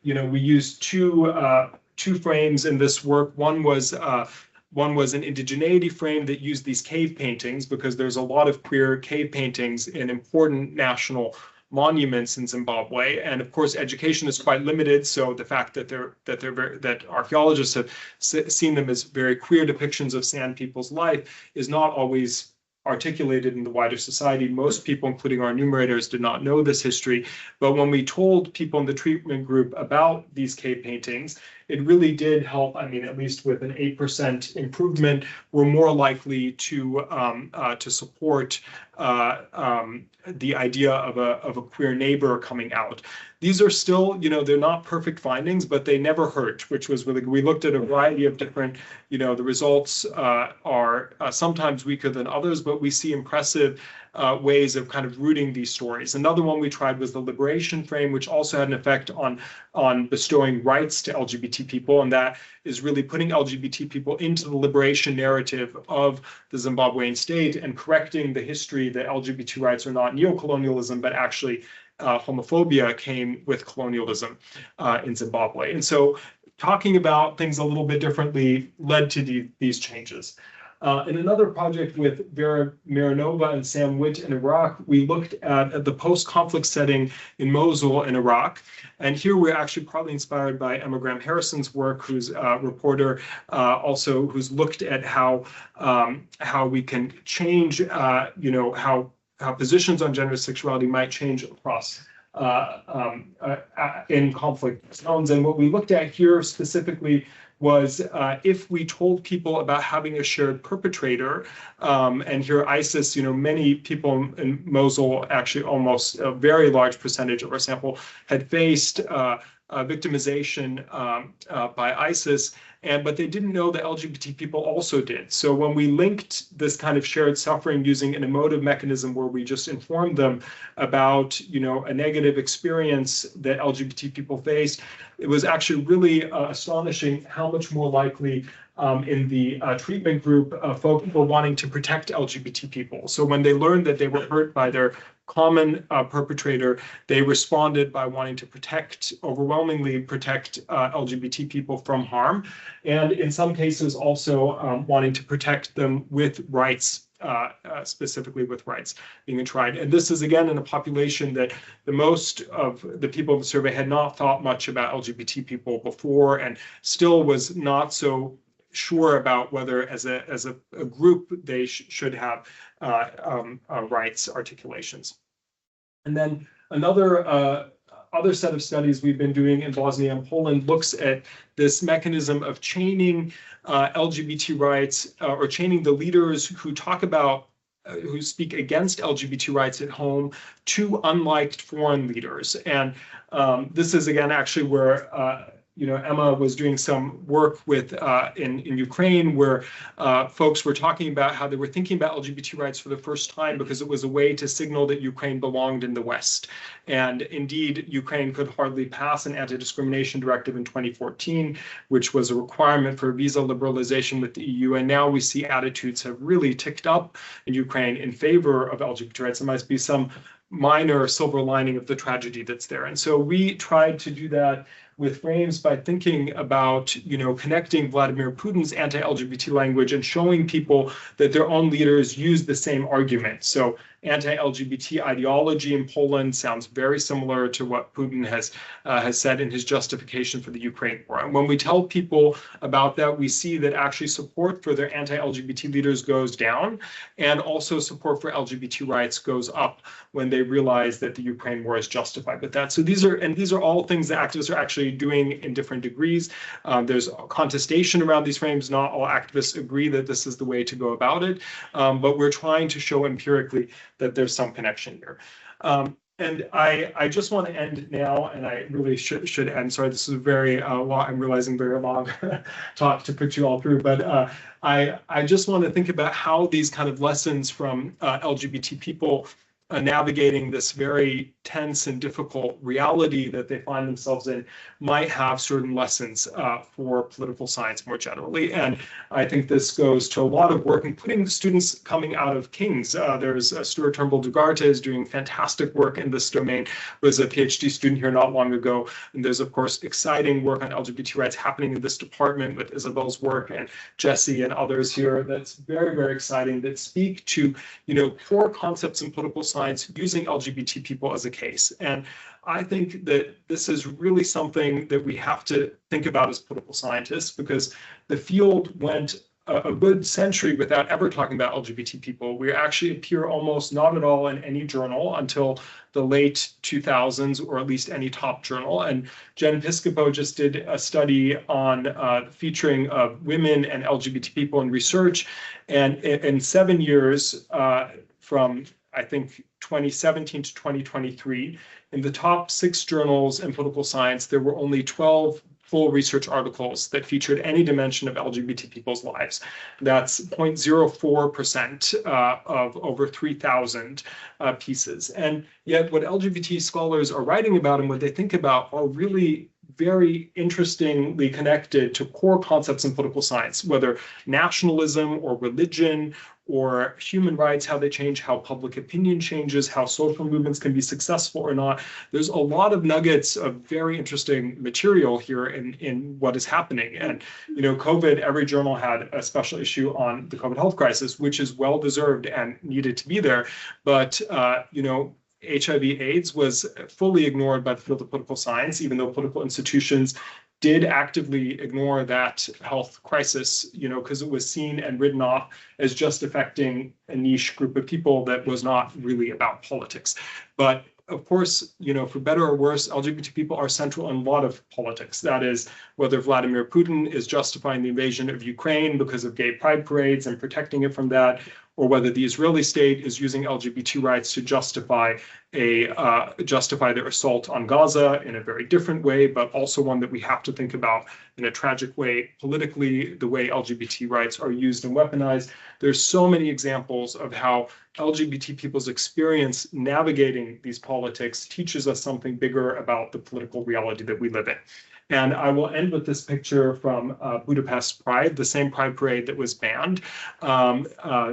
used two frames in this work. One was an indigeneity frame that used these cave paintings because there's a lot of queer cave paintings in important national monuments in Zimbabwe, and of course education is quite limited, so the fact that archaeologists have seen them as very queer depictions of Sand people's life is not always articulated in the wider society. Most people, including our enumerators, did not know this history. But when we told people in the treatment group about these cave paintings, it really did help. I mean, at least with an 8% improvement, we're more likely to support the idea of a queer neighbor coming out. These are still, they're not perfect findings, but they never hurt, which was really, we looked at a variety of different, the results are sometimes weaker than others, but we see impressive ways of kind of rooting these stories. Another one we tried was the liberation frame, which also had an effect on bestowing rights to LGBT people, and that is really putting LGBT people into the liberation narrative of the Zimbabwean state and correcting the history that LGBT rights are not neocolonialism, but actually homophobia came with colonialism in Zimbabwe. And so talking about things a little bit differently led to these changes. In another project with Vera Mironova and Sam Witt in Iraq, we looked at the post-conflict setting in Mosul in Iraq. And here we're actually partly inspired by Emma Graham Harrison's work, who's a reporter also who's looked at how we can change, how positions on gender sexuality might change across in conflict zones. And what we looked at here specifically was if we told people about having a shared perpetrator, and here ISIS, many people in Mosul, actually almost a very large percentage of our sample, had faced victimization by ISIS, but they didn't know that LGBT people also did. So when we linked this kind of shared suffering using an emotive mechanism where we just informed them about, a negative experience that LGBT people faced, it was actually really astonishing how much more likely in the treatment group folks were wanting to protect LGBT people. So when they learned that they were hurt by their common perpetrator, they responded by wanting to overwhelmingly protect LGBT people from harm, and in some cases also wanting to protect them with rights, specifically with rights being tried. And this is again in a population that the most of the people in the survey had not thought much about LGBT people before, and still was not so sure about whether as a group they should have rights articulations. And then another other set of studies we've been doing in Bosnia and Poland looks at this mechanism of chaining LGBT rights or chaining the leaders who talk about who speak against LGBT rights at home to unliked foreign leaders. And this is again actually where Emma was doing some work with in Ukraine, where folks were talking about how they were thinking about LGBT rights for the first time because it was a way to signal that Ukraine belonged in the West. And indeed, Ukraine could hardly pass an anti-discrimination directive in 2014, which was a requirement for visa liberalization with the EU. And now we see attitudes have really ticked up in Ukraine in favor of LGBT rights. There must be some minor silver lining of the tragedy that's there. And so we tried to do that with frames by thinking about, connecting Vladimir Putin's anti-LGBT language and showing people that their own leaders use the same argument. So anti-LGBT ideology in Poland sounds very similar to what Putin has said in his justification for the Ukraine war. And when we tell people about that, we see that actually support for their anti-LGBT leaders goes down, and also support for LGBT rights goes up when they realize that the Ukraine war is justified with that. So these are all things that activists are actually doing in different degrees. There's contestation around these frames. Not all activists agree that this is the way to go about it, but we're trying to show empirically that there's some connection here. And I just want to end now, and I really should end. Sorry, this is a very long, I'm realizing very long talk to put you all through, but I just want to think about how these kind of lessons from LGBT people navigating this very tense and difficult reality that they find themselves in might have certain lessons for political science more generally. And I think this goes to a lot of work, including the students coming out of King's. There's Stuart Turnbull Dugarte is doing fantastic work in this domain, was a PhD student here not long ago. And there's, of course, exciting work on LGBT rights happening in this department with Isabel's work and Jesse and others here. That's very, very exciting, that speak to, core concepts in political science using LGBT people as a case. And I think that this is really something that we have to think about as political scientists, because the field went a good century without ever talking about LGBT people. We actually appear almost not at all in any journal until the late 2000s, or at least any top journal. And Jen Piscopo just did a study on featuring of women and LGBT people in research. And in 7 years, from I think 2017 to 2023, in the top 6 journals in political science, there were only 12 full research articles that featured any dimension of LGBT people's lives. That's 0.04% of over 3,000 pieces. And yet what LGBT scholars are writing about and what they think about are really very interestingly connected to core concepts in political science, whether nationalism or religion or human rights, how they change, how public opinion changes, how social movements can be successful or not. There's a lot of nuggets of very interesting material here in what is happening. And, you know, COVID, every journal had a special issue on the COVID health crisis, which is well-deserved and needed to be there. But, you know, HIV/AIDS was fully ignored by the field of political science, even though political institutions did actively ignore that health crisis, you know, because it was seen and written off as just affecting a niche group of people that was not really about politics. But of course, you know, for better or worse, LGBT people are central in a lot of politics. That is, whether Vladimir Putin is justifying the invasion of Ukraine because of gay pride parades and protecting it from that, or whether the Israeli state is using LGBT rights to justify their assault on Gaza in a very different way, but also one that we have to think about in a tragic way politically, the way LGBT rights are used and weaponized. There's so many examples of how LGBT people's experience navigating these politics teaches us something bigger about the political reality that we live in. And I will end with this picture from Budapest Pride, the same Pride parade that was banned.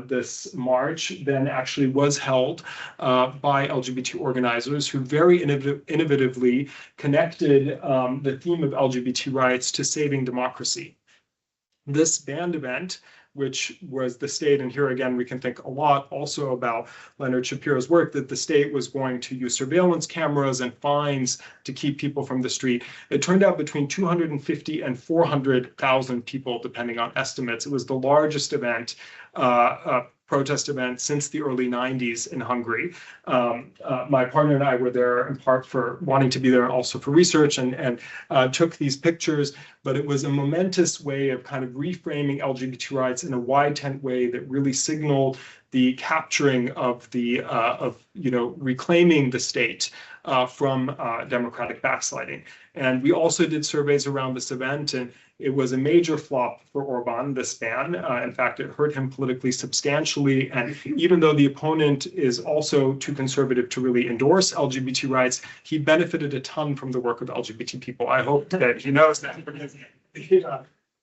This march then actually was held by LGBT organizers who very innovatively connected the theme of LGBT rights to saving democracy. This banned event, which was the state, and here again we can think a lot also about Leonard Shapiro's work, that the state was going to use surveillance cameras and fines to keep people from the street. It turned out between 250 and 400,000 people, depending on estimates. It was the largest event, protest event since the early 90s in Hungary. My partner and I were there in part for wanting to be there and also for research, and took these pictures, but it was a momentous way of kind of reframing LGBT rights in a wide tent way that really signaled the capturing of the, reclaiming the state from democratic backsliding. And we also did surveys around this event, and it was a major flop for Orban, this ban. In fact, it hurt him politically substantially. And even though the opponent is also too conservative to really endorse LGBT rights, he benefited a ton from the work of LGBT people. I hope that he knows that, because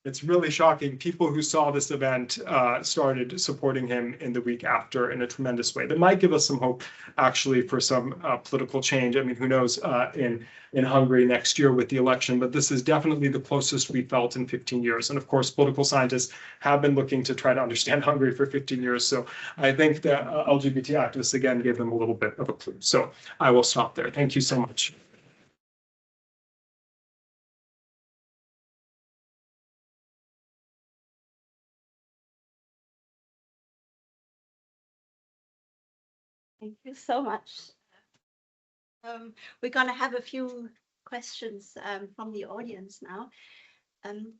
it's really shocking. People who saw this event started supporting him in the week after in a tremendous way. That might give us some hope, actually, for some political change. I mean, who knows in Hungary next year with the election, but this is definitely the closest we felt in 15 years. And of course, political scientists have been looking to try to understand Hungary for 15 years. So I think that LGBT activists, again, gave them a little bit of a clue. So I will stop there. Thank you so much. Thank you so much. We're going to have a few questions from the audience now.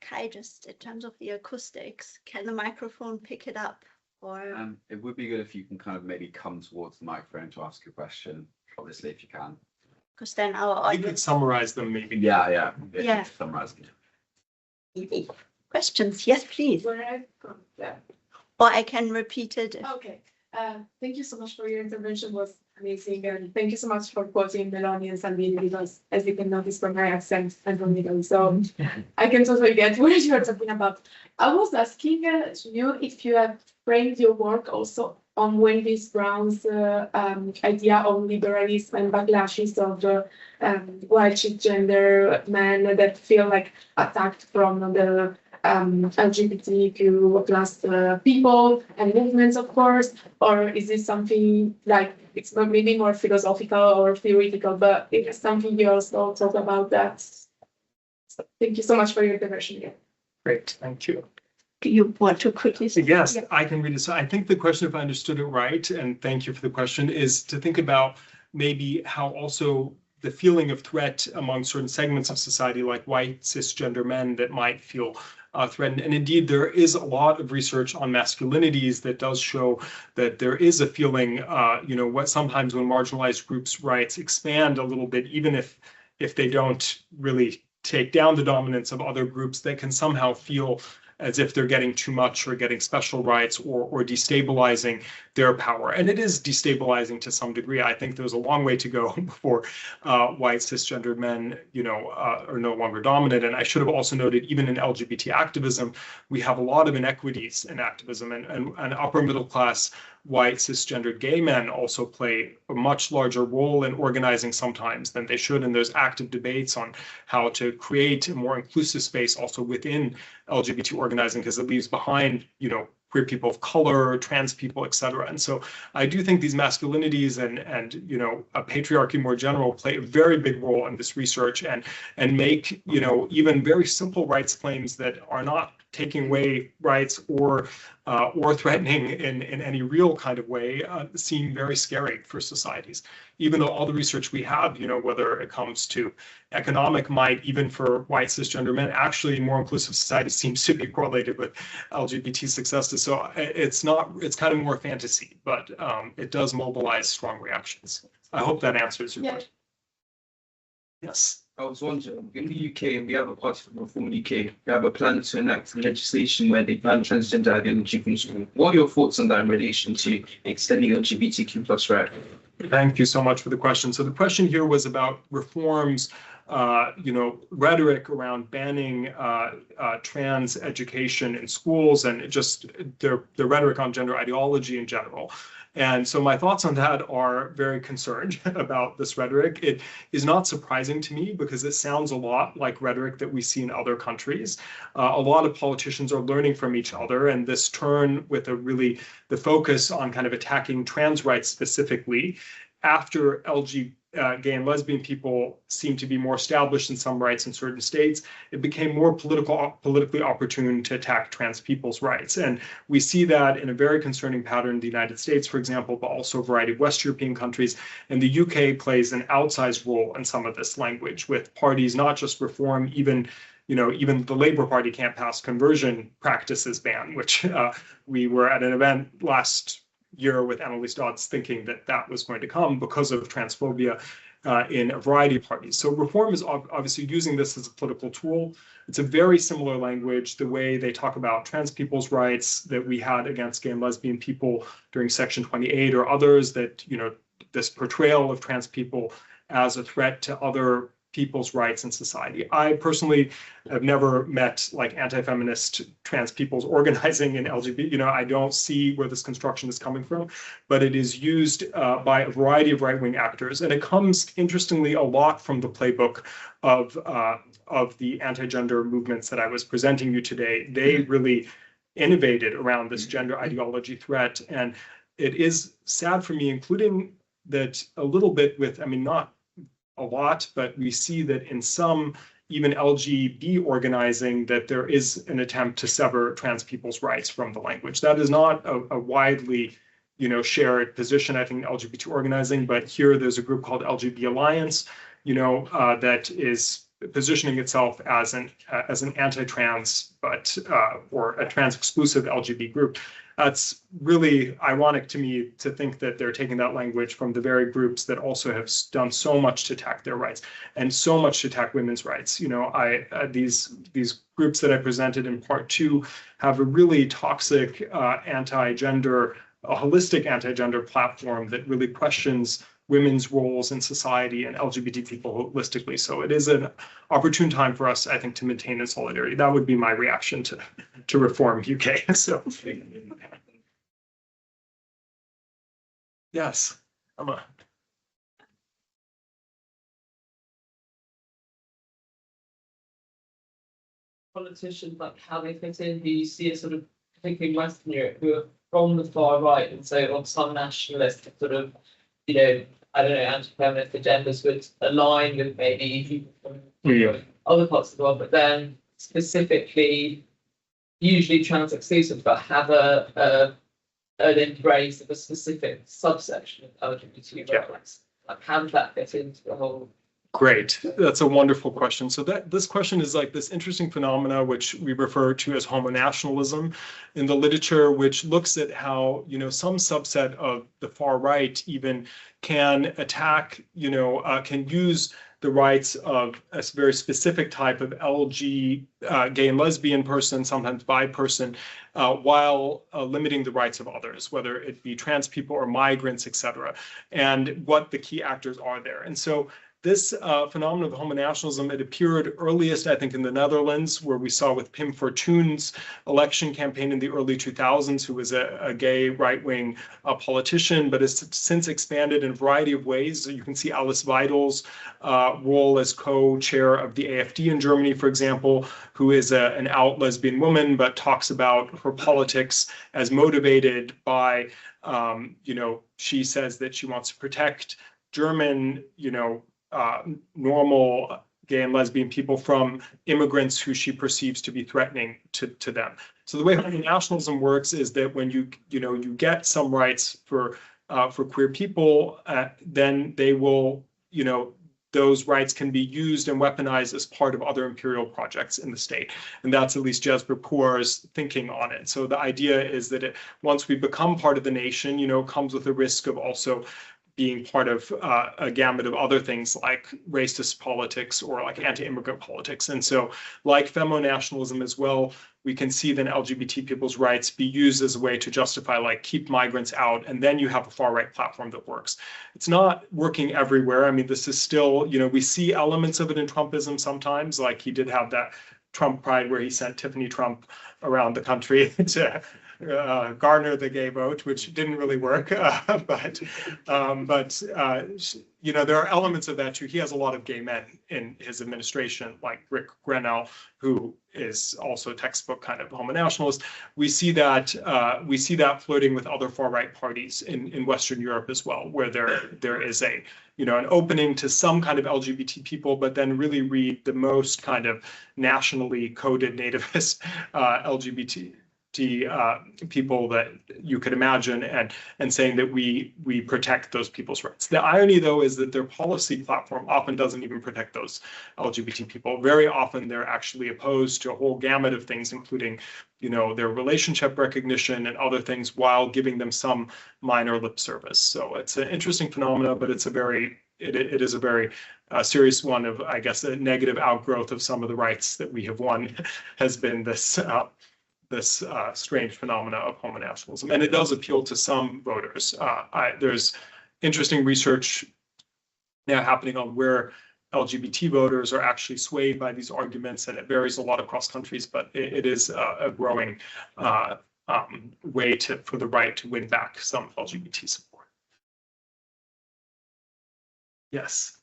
Kai, just in terms of the acoustics, can the microphone pick it up? Or it would be good if you can kind of maybe come towards the microphone to ask your question, obviously, if you can. Because then our audience... You could summarize them, maybe. Yeah. Yeah. Summarize them. Questions? Yes, please. Where I from? Yeah. Or I can repeat it. Okay. Thank you so much for your intervention. It was amazing, and thank you so much for quoting Meloni and Salvini, because as you can notice from my accent, I'm from Italy, so I can totally get what you're talking about. I was asking you if you have framed your work also on Wendy Brown's idea of liberalism and backlashes of the white cisgender men that feel like attacked from the LGBTQ plus people and movements, of course, or is this something like it's maybe more philosophical or theoretical, but it's something you also talk about that. So thank you so much for your intervention here. Great, thank you. you want to quickly say? Yes, Yeah. I can read it. So I think the question, if I understood it right, and thank you for the question, is to think about maybe how also the feeling of threat among certain segments of society, like white cisgender men that might feel threatened. And indeed, there is a lot of research on masculinities that does show that there is a feeling, what sometimes when marginalized groups' rights expand a little bit, even if they don't really take down the dominance of other groups, they can somehow feel as if they're getting too much or getting special rights or destabilizing their power. And it is destabilizing to some degree. I think there's a long way to go before white cisgendered men, are no longer dominant. And I should have also noted, even in LGBT activism, we have a lot of inequities in activism, and upper middle class white cisgendered gay men also play a much larger role in organizing sometimes than they should. And there's active debates on how to create a more inclusive space also within LGBT organizing, because it leaves behind, queer people of color, trans people, et cetera. And so I do think these masculinities and a patriarchy more general play a very big role in this research and make, even very simple rights claims that are not taking away rights or threatening in any real kind of way seem very scary for societies. Even though all the research we have, whether it comes to economic might, even for white cisgender men, actually more inclusive society seems to be correlated with LGBT successes. So it's kind of more fantasy, but it does mobilize strong reactions. I hope that answers your question. Yes. I was wondering, in the UK, we have a party for Reform UK. We have a plan to enact legislation where they ban transgender ideology from school. What are your thoughts on that in relation to extending LGBTQ plus rights? Thank you so much for the question. So the question here was about reforms, rhetoric around banning trans education in schools and just the rhetoric on gender ideology in general. And so my thoughts on that are very concerned about this rhetoric. It is not surprising to me because it sounds a lot like rhetoric that we see in other countries. A lot of politicians are learning from each other, and this turn with the focus on kind of attacking trans rights specifically after gay and lesbian people seem to be more established in some rights in certain states, it became more politically opportune to attack trans people's rights. And we see that in a very concerning pattern in the United States, for example, but also a variety of West European countries. And the UK plays an outsized role in some of this language, with parties not just reform, even the Labour Party can't pass conversion practices ban, which we were at an event last year with Annalise Dodds thinking that was going to come because of transphobia in a variety of parties. So reform is obviously using this as a political tool. It's a very similar language, the way they talk about trans people's rights that we had against gay and lesbian people during Section 28 or others, that, this portrayal of trans people as a threat to other people's rights in society. I personally have never met like anti-feminist trans people's organizing in LGBT. I don't see where this construction is coming from, but it is used by a variety of right-wing actors. And it comes, interestingly, a lot from the playbook of the anti-gender movements that I was presenting you today. They really innovated around this gender ideology threat. And it is sad for me, including that a little bit with, not a lot, but we see that in some even LGB organizing that there is an attempt to sever trans people's rights from the language. That is not a widely shared position, I think, in LGBT organizing, but here there's a group called LGBT Alliance, that is positioning itself as an anti-trans, but or a trans-exclusive LGBT group. That's really ironic to me to think that they're taking that language from the very groups that also have done so much to attack their rights and so much to attack women's rights. These groups that I presented in part 2 have a really toxic anti-gender, a holistic anti-gender platform that really questions women's roles in society and LGBT people holistically. So it is an opportune time for us, I think, to maintain in solidarity. That would be my reaction to Reform UK. So, yes, politicians, like how they fit in, do you see a sort of, particularly in Western Europe, who are from the far right, and so on some nationalist sort of, anti-feminist agendas would align with maybe people from other parts of the world, but then specifically usually trans exclusive, but have an embrace of a specific subsection of LGBT rights? Like, how does that fit into the whole? Great. That's a wonderful question. So this question is like this interesting phenomena, which we refer to as homonationalism in the literature, which looks at how, some subset of the far right even can attack, can use the rights of a very specific type of LG, gay and lesbian person, sometimes bi person, while limiting the rights of others, whether it be trans people or migrants, et cetera, and what the key actors are there. And so this phenomenon of homonationalism, it appeared earliest, I think, in the Netherlands, where we saw with Pim Fortuyn's election campaign in the early 2000s, who was a gay right-wing politician, but has since expanded in a variety of ways. So you can see Alice Weidl's role as co-chair of the AfD in Germany, for example, who is an out lesbian woman, but talks about her politics as motivated by, she says that she wants to protect German, normal gay and lesbian people from immigrants who she perceives to be threatening to them. So the way homonationalism works is that when you get some rights for queer people, then they will, those rights can be used and weaponized as part of other imperial projects in the state. And that's at least Jesper Pour's thinking on it. So the idea is that once we become part of the nation, comes with a risk of also being part of a gamut of other things like racist politics or like anti-immigrant politics. And so like femonationalism as well, we can see then LGBT people's rights be used as a way to justify, like, keep migrants out, and then you have a far-right platform that works. It's not working everywhere. I mean, this is still, we see elements of it in Trumpism sometimes, like he did have that Trump Pride where he sent Tiffany Trump around the country to garner the gay vote, which didn't really work. But there are elements of that too. He has a lot of gay men in his administration, like Rick Grenell, who is also textbook kind of homonationalist. We see that floating with other far right parties in Western Europe as well, where there is an opening to some kind of LGBT people, but then really read the most kind of nationally coded nativist LGBT people that you could imagine, and saying that we protect those people's rights. The irony, though, is that their policy platform often doesn't even protect those LGBT people. Very often they're actually opposed to a whole gamut of things, including their relationship recognition and other things, while giving them some minor lip service. So it's an interesting phenomena, but it is a very serious one of, I guess, a negative outgrowth of some of the rights that we have won has been this strange phenomena of homonationalism. And it does appeal to some voters. There's interesting research now happening on where LGBT voters are actually swayed by these arguments, and it varies a lot across countries, but it is a growing way for the right to win back some LGBT support. Yes.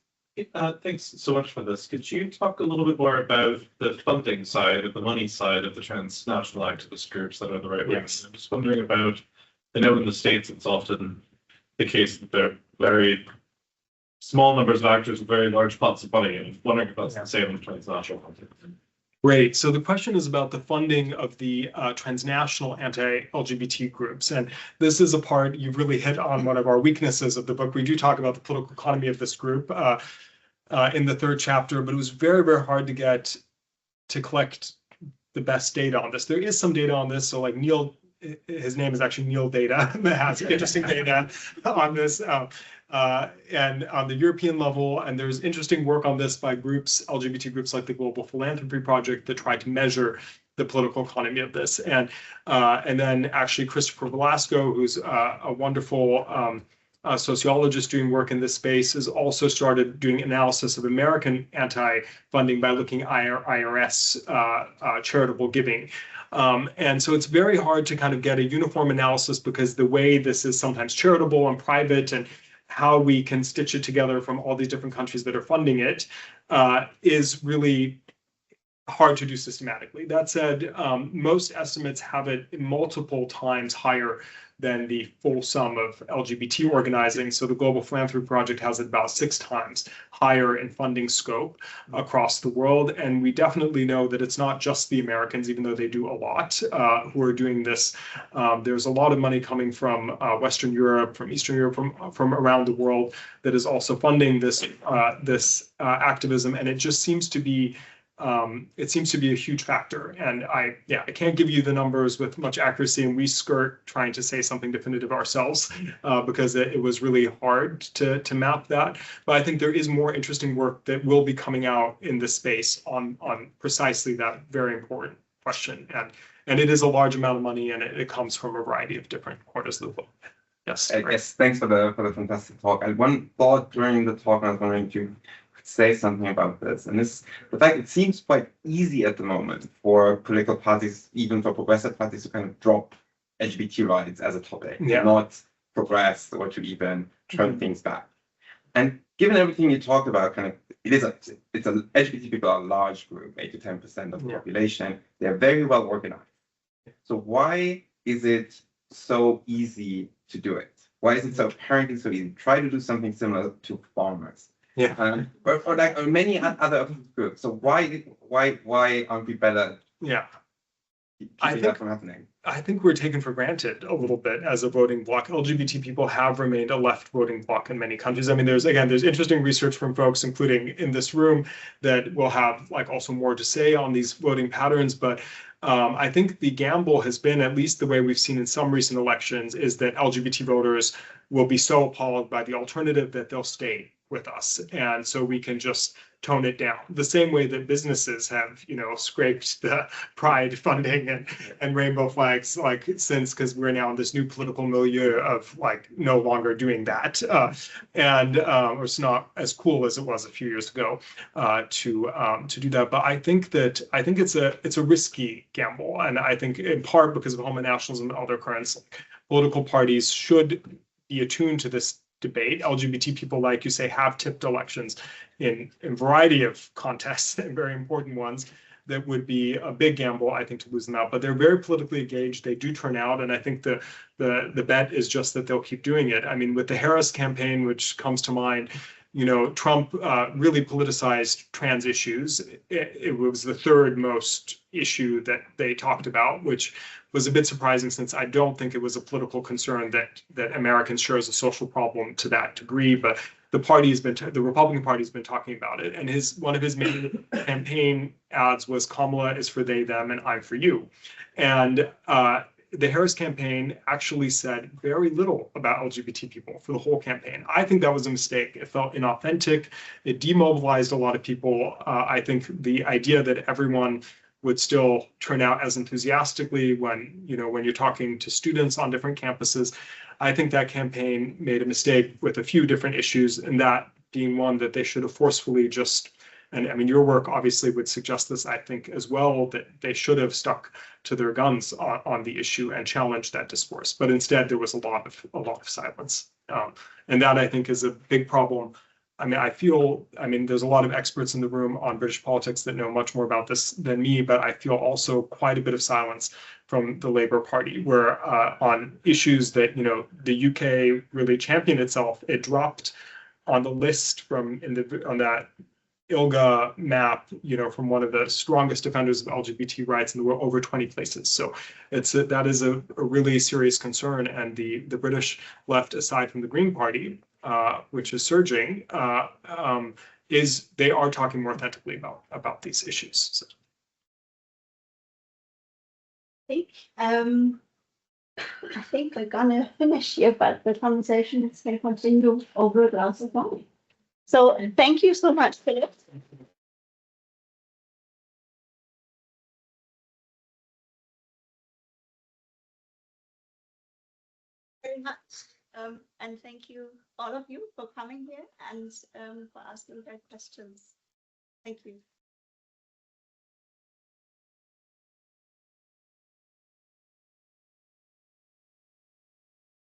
Thanks so much for this. Could you talk a little bit more about the funding side, of the money side of the transnational activist groups that are the right wing? Yes. I'm just wondering about, I know in the States it's often the case that they're very small numbers of actors with very large pots of money, and I'm wondering if that's the same in transnational context. Great. So the question is about the funding of the transnational anti-LGBT groups. And this is a part, you've really hit on one of our weaknesses of the book. We do talk about the political economy of this group in the third chapter, but it was very, very hard to collect the best data on this. There is some data on this. So like Neil, his name is actually Neil Data, that has interesting data on this. And on the European level, and there's interesting work on this by groups, LGBT groups like the Global Philanthropy Project, that try to measure the political economy of this. And then actually Christopher Velasco, who's a wonderful sociologist doing work in this space, has also started doing analysis of American anti-funding by looking at IRS charitable giving. And so it's very hard to kind of get a uniform analysis, because the way this is sometimes charitable and private, and how we can stitch it together from all these different countries that are funding it is really hard to do systematically. That said, most estimates have it multiple times higher than the full sum of LGBT organizing. So the Global Philanthropy Project has it about 6 times higher in funding scope across the world. And we definitely know that it's not just the Americans, even though they do a lot, who are doing this. There's a lot of money coming from Western Europe, from Eastern Europe, from around the world that is also funding this activism. And it just seems to be a huge factor. And I can't give you the numbers with much accuracy, and we skirt trying to say something definitive ourselves because it was really hard to map that. But I think there is more interesting work that will be coming out in this space on precisely that very important question. And it is a large amount of money, and it comes from a variety of different quarters of the world. Yes. Yes, thanks for the fantastic talk. And one thought during the talk, I was wondering if you could say something about this. And this, the fact it seems quite easy at the moment for political parties, even for progressive parties, to kind of drop LGBT rights as a topic, not progress or to even turn things back. And given everything you talked about, kind of, LGBT people are a large group, 8 to 10% of the population. They're very well organized. So why is it so easy to do it? Why is it so apparently so easy? Try to do something similar to farmers, or many other groups. So why aren't we better? Keeping that from happening? I think we're taken for granted a little bit as a voting bloc. LGBT people have remained a left voting bloc in many countries. I mean, there's interesting research from folks, including in this room, that will have also more to say on these voting patterns. But I think the gamble has been, at least the way we've seen in some recent elections, is that LGBT voters will be so appalled by the alternative that they'll stay with us. And so we can just tone it down. The same way that businesses have, scraped the pride funding and rainbow flags since, because we're now in this new political milieu of no longer doing that. Or it's not as cool as it was a few years ago to do that. But I think it's a risky gamble. And I think in part because of homonationalism and other currents, political parties should be attuned to this debate. LGBT people, like you say, have tipped elections in a variety of contests and very important ones. That would be a big gamble, I think, to lose them out. But they're very politically engaged. They do turn out, and I think the bet is just that they'll keep doing it. I mean, with the Harris campaign, which comes to mind, Trump really politicized trans issues. It was the third most issue that they talked about, which was a bit surprising since I don't think it was a political concern that Americans share as a social problem to that degree. But the Republican Party has been talking about it, and one of his main campaign ads was "Kamala is for they, them, and I'm for you," and the Harris campaign actually said very little about LGBT people for the whole campaign. I think that was a mistake. It felt inauthentic. It demobilized a lot of people. I think the idea that everyone would still turn out as enthusiastically when you're talking to students on different campuses, I think that campaign made a mistake with a few different issues, and that being one that they should have forcefully and I mean, your work obviously would suggest this, I think, as well, that they should have stuck to their guns on the issue and challenged that discourse. But instead, there was a lot of silence. And that, I think, is a big problem. I mean, there's a lot of experts in the room on British politics that know much more about this than me, but I feel also quite a bit of silence from the Labour Party, where on issues that, the UK really championed itself, it dropped on the list on that ILGA map, from one of the strongest defenders of LGBT rights in the world, over 20 places. So that is a really serious concern. And the British left, aside from the Green Party, which is surging, they are talking more authentically about these issues. So. I think we're gonna finish here, but the conversation is gonna continue over a glass of wine. So thank you so much, Phillip. Very much. And thank you, all of you, for coming here and for asking great questions. Thank you.